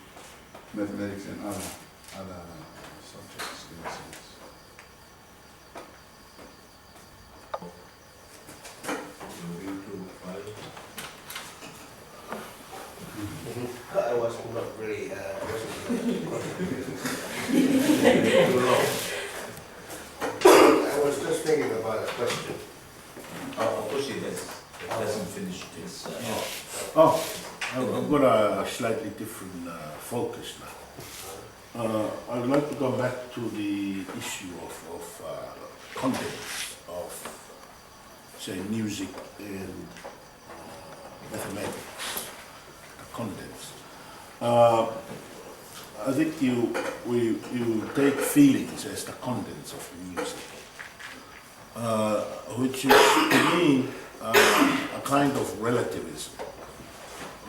mathematics and other subjects in a sense. I was not really, I was just thinking about a question. Of course he hasn't finished his... I've got a slightly different focus now. I would like to go back to the issue of contents of, say, music and mathematics. Contents. I think you take feelings as the contents of music, which is to me a kind of relativism.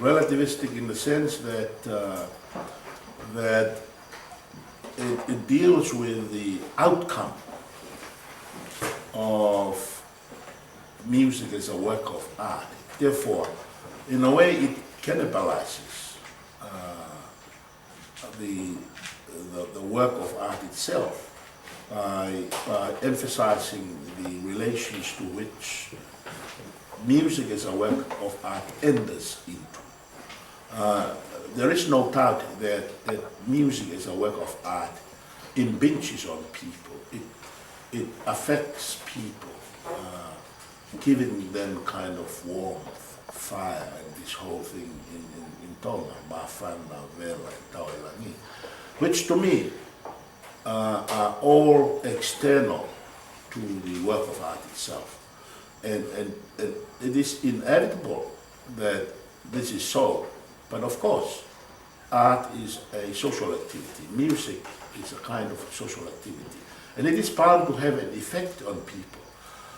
Relativistic in the sense that it deals with the outcome of music as a work of art. Therefore, in a way, it cannibalizes the work of art itself by emphasizing the relations to which music as a work of art enters into. there is no doubt that music as a work of art impinges on people. It affects people, giving them kind of warmth, fire, and this whole thing in Tonga, Mafana, Vela, and Tauelangi, which to me are all external to the work of art itself. And it is inevitable that this is so, but of course, art is a social activity. Music is a kind of social activity. And it is bound to have an effect on people.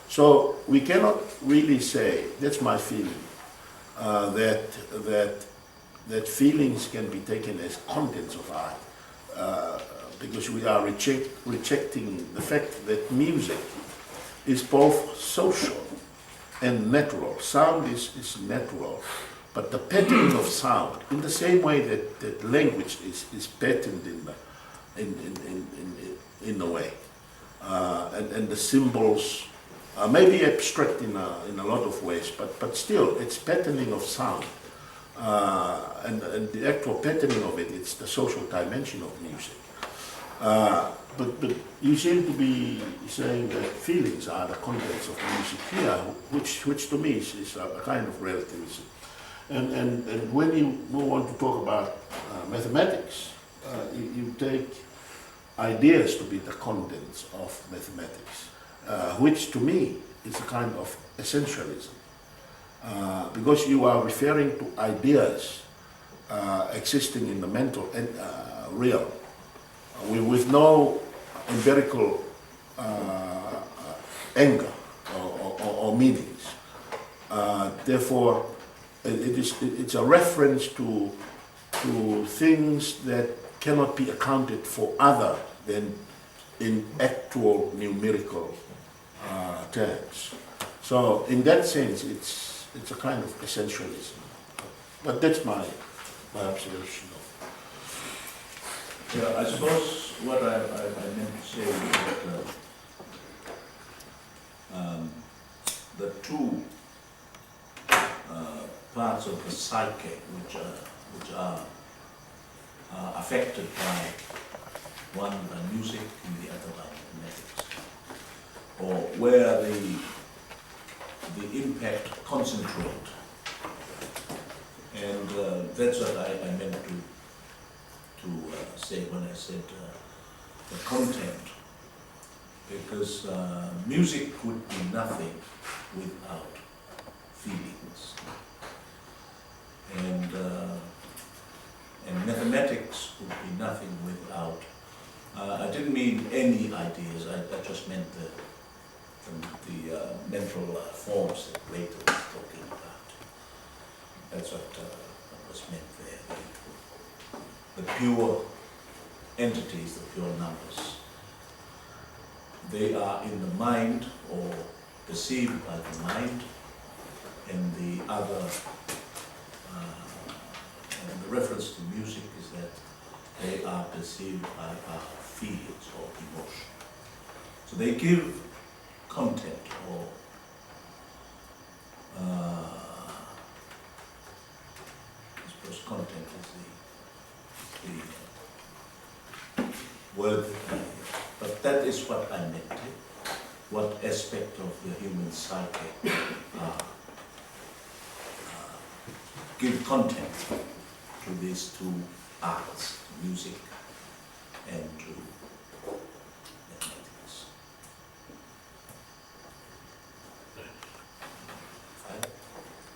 So we cannot really say, that's my feeling, that feelings can be taken as contents of art, because we are rejecting the fact that music is both social and natural. Sound is natural, but the patterning of sound, in the same way that language is patterned in a way, and the symbols may be abstract in a lot of ways, but still it's patterning of sound, and the actual patterning of it's the social dimension of music. But you seem to be saying that feelings are the contents of music here, which to me is a kind of relativism. And when you move on to talk about mathematics, you take ideas to be the contents of mathematics, which to me is a kind of essentialism, because you are referring to ideas existing in the mental realm, with no empirical anger or meanings. Therefore, it's a reference to things that cannot be accounted for other than in actual numerical terms. So in that sense, it's a kind of essentialism. But that's my observation. Yeah, I suppose what I meant to say is that the two parts of the psyche which are affected by one by music and the other by mathematics, or where the impact concentrate, and that's what I meant to say when I said the content, because music would be nothing without feelings, and mathematics would be nothing without. I didn't mean any ideas. I just meant the mental forms that Plato was talking about. That's what was meant there. The pure entities, the pure numbers. They are in the mind or perceived by the mind, and the other, and the reference to music is that they are perceived by our feelings or emotion. So they give content or I suppose content is the word, but that is what I meant. What aspect of the human psyche give content to these two arts, music and to mathematics.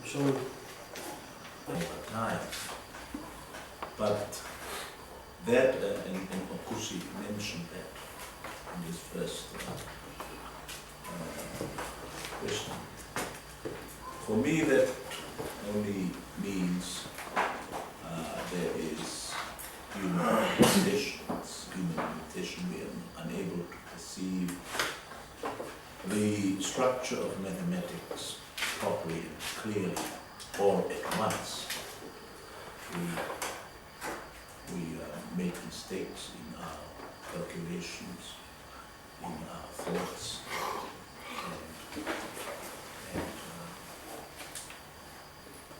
So over time, but that, and Okusi mentioned that in his first question. For me, that only means there is human limitation. We are unable to perceive the structure of mathematics properly and clearly all at once. We make mistakes in our calculations, in our thoughts, and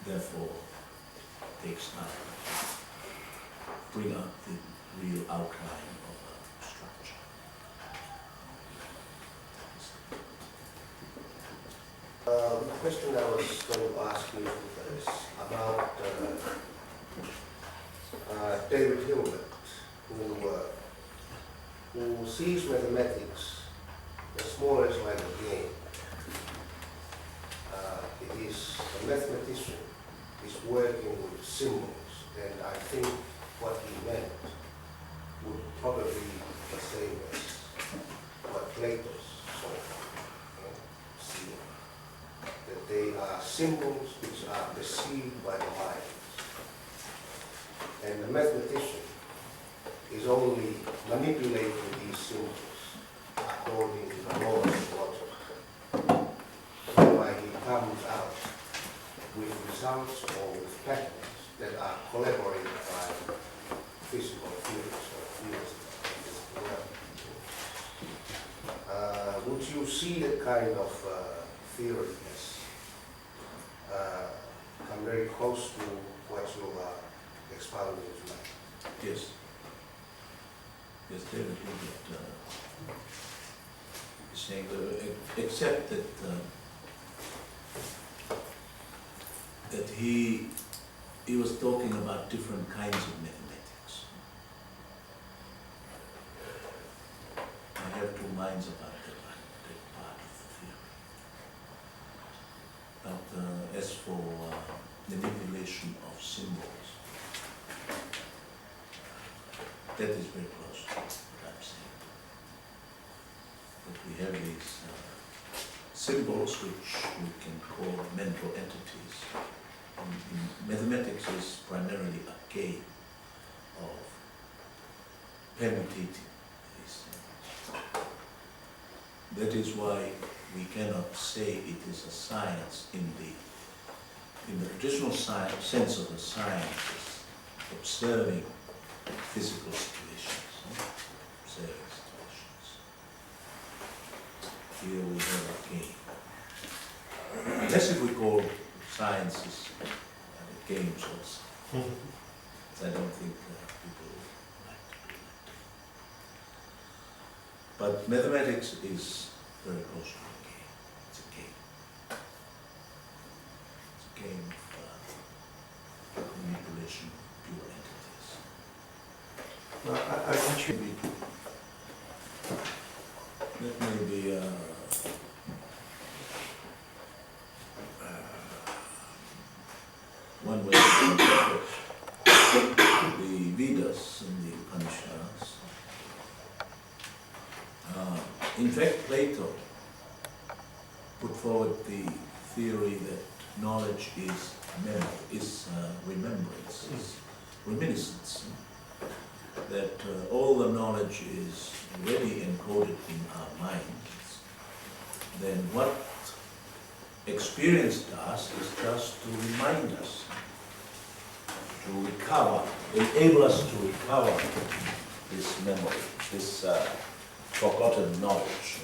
therefore takes time. bring out the real outline of a structure. The question I was going to ask you is about David Hilbert, who sees mathematics as more or less like a game. It is a mathematician is working with symbols, and I think what he meant would probably be the same as what Plato's saw. See, that they are symbols which are perceived by the mind. And the mathematician is only manipulating these symbols according to the laws of logic. Whereby he comes out with results or with patterns that are collaborated by physical theories or theories of physical reality. Would you see that kind of theory as come very close to what you are expounding tonight? Yes. Yes, David Hilbert is saying except that he was talking about different kinds of mathematics. I have two minds about that part of the theory. But as for manipulation of symbols, that is very close to what I'm saying. That we have these symbols which we can call mental entities. Mathematics is primarily a game of permutating these things. That is why we cannot say it is a science in the traditional science, sense of the science is observing physical situations, observing situations. Here we have a game. Unless if we call sciences games also. I don't think people like to do that. But mathematics is very close to a game. It's a game. It's a game of manipulation of pure entities. Well, I contribute. That may be one way to interpret the Vedas and the Upanishads. In fact, Plato put forward the theory that knowledge is memory, is remembrance, is reminiscence. That all the knowledge is already encoded in our minds. Then what experience does is just to remind us, to recover, enable us to recover this memory, this forgotten knowledge.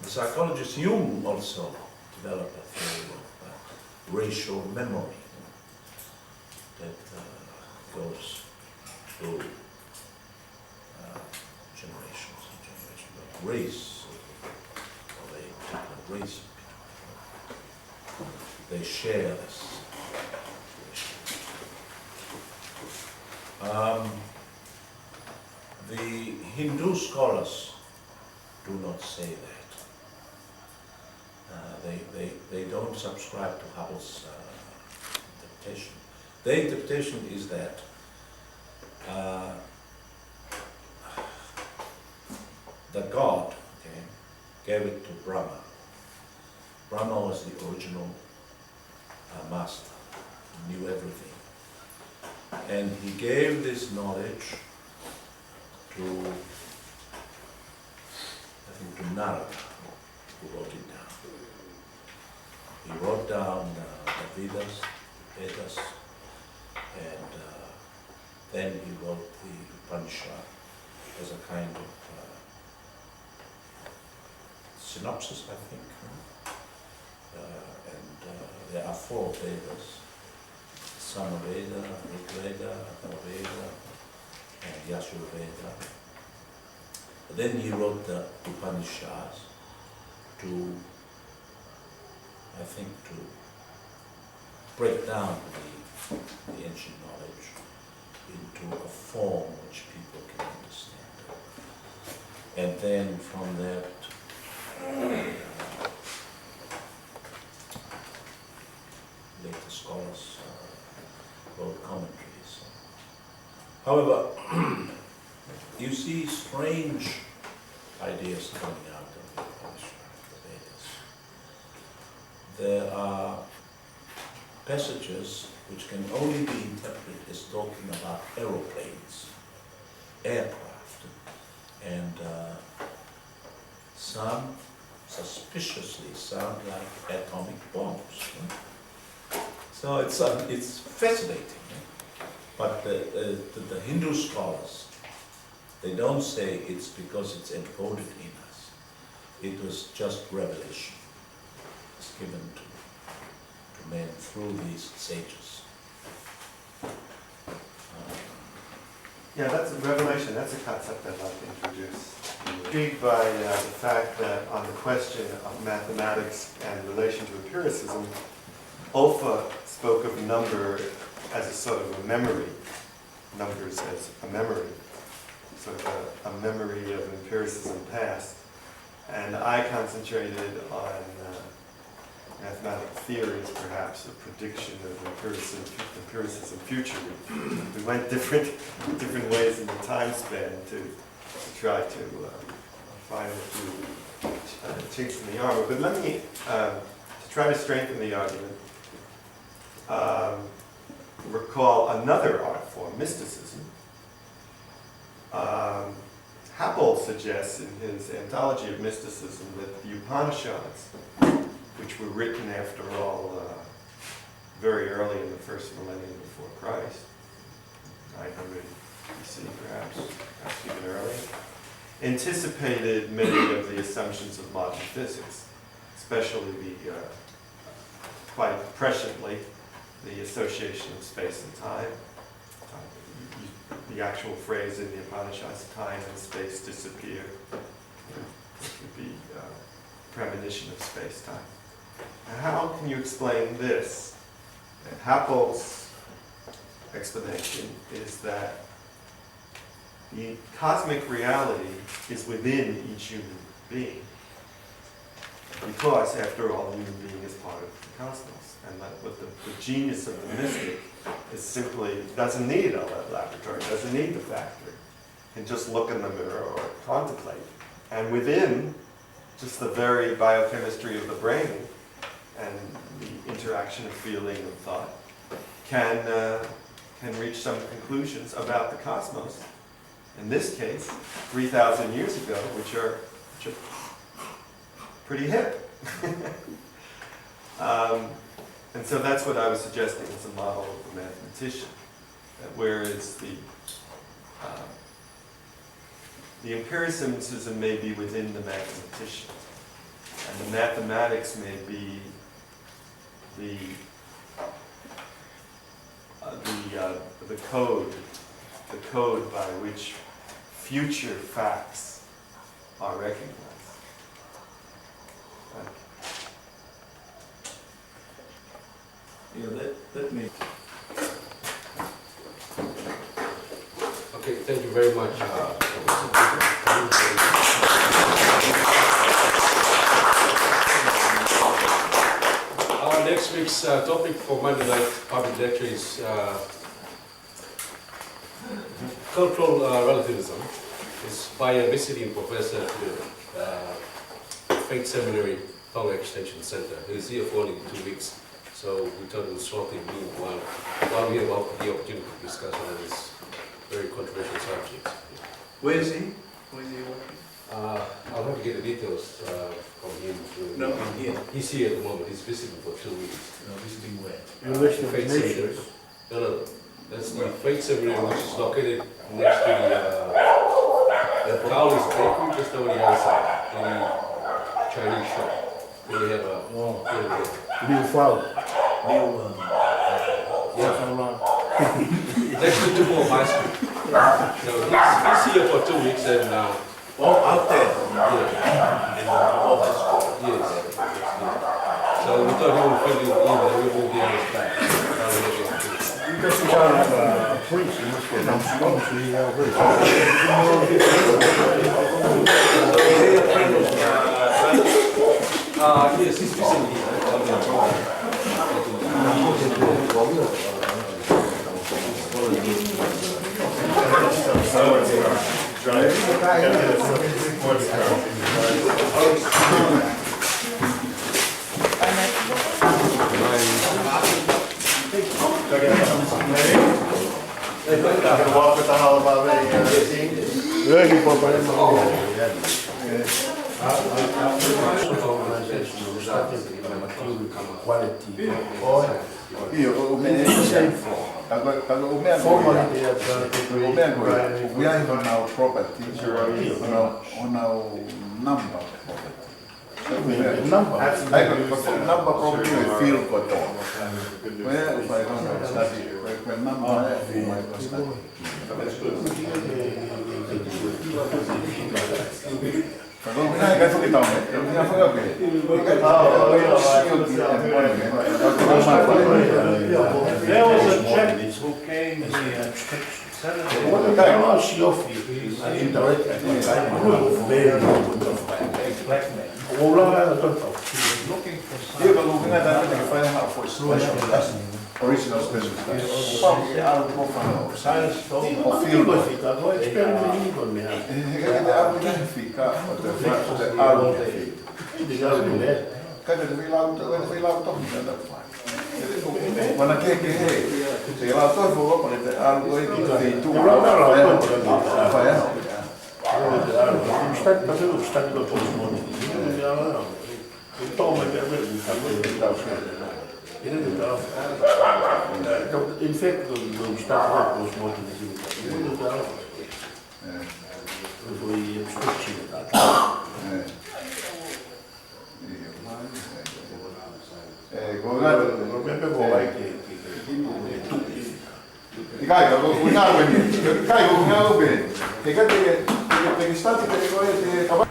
The psychologist Jung also developed a theory of racial memory that goes through generations and generations of race, of a particular race. They share this. The Hindu scholars do not say that. They don't subscribe to Hubble's interpretation. Their interpretation is that that God gave it to Brahma. Brahma was the original master, he knew everything. And he gave this knowledge to, I think, to Narada, who wrote it down. He wrote down the Vedas, and then he wrote the Upanishad as a kind of synopsis, I think. And there are 4 Vedas, Samaveda, Rigveda, Atharvaveda, and Yajurveda. Then he wrote the Upanishads to, I think, to break down the ancient knowledge into a form which people can understand. And then from that, later scholars wrote commentaries. However, you see strange ideas coming out of the Upanishad, the Vedas. There are passages which can only be interpreted as talking about aeroplanes, aircraft, and some suspiciously sound like atomic bombs. So it's fascinating. But the Hindu scholars, they don't say it's because it's encoded in us. It was just revelation. It's given to men through these sages. Yeah, that's a revelation. That's a concept I'd like to introduce. I'm intrigued by the fact that on the question of mathematics and relation to empiricism, Taufa spoke of number as a sort of a memory, numbers as a memory, sort of a memory of empiricism past. And I concentrated on mathematical theories, perhaps, a prediction of empiricism future. We went different ways in the time span to try to find a few chinks in the armor. But let me, to try to strengthen the argument, recall another art form, mysticism. Happel suggests in his anthology of mysticism that the Upanishads, which were written, after all, very early in the first millennium before Christ, 900 BC perhaps even earlier, anticipated many of the assumptions of modern physics, especially quite presciently, the association of space and time. The actual phrase in the Upanishads, time and space disappear. It would be premonition of space-time. How can you explain this? Happel's explanation is that the cosmic reality is within each human being, because, after all, the human being is part of the cosmos, and that what the genius of the mystic is simply doesn't need a laboratory, doesn't need the factory, can just look in the mirror or contemplate, and within just the very biochemistry of the brain and the interaction of feeling and thought can reach some conclusions about the cosmos. In this case, 3,000 years ago, which are pretty hip. And so that's what I was suggesting as a model of the mathematician. That whereas the empiricism may be within the mathematician, and the mathematics may be the code by which future facts are recognized. Yeah, let me. Okay, thank you very much. Our next week's topic for Monday night public lecture is cultural relativism. It's by a visiting professor at the Faith Seminary Tonga Extension Center. He's here for only 2 weeks. So we thought it was something new while we have the opportunity to discuss on this very controversial subject. Where is he? Where is he working? I'll have to get the details from him. No, here. He's here at the moment. He's visiting for 2 weeks. No, visiting where? Faith Seminary. No. That's the Faith Seminary, which is located next to the Cowley's Bakery, just over the other side, the Chinese shop. They have a New Failo. New, yeah. Next to two more high school. So he's here for 2 weeks and Oh, out there. yeah, In the office. yes. So we thought he would fill in and we will be on his back. Because we don't have a priest, you must get them obviously Yes, he's missing here. Really, Papa, quality. Io, we are on our property, on our number property. Number. I got number property with field control. Where if I don't know study, when number I study. Kalau kita kan sulit tahu, kita apa lagi? There was a chap who came here. What the guy was Yofi, indirectly, very black man. All I don't know. Looking for original special Science, experimenting on me. When I take it, they allow to go up and I'm going to do in fact, we start with Caigo,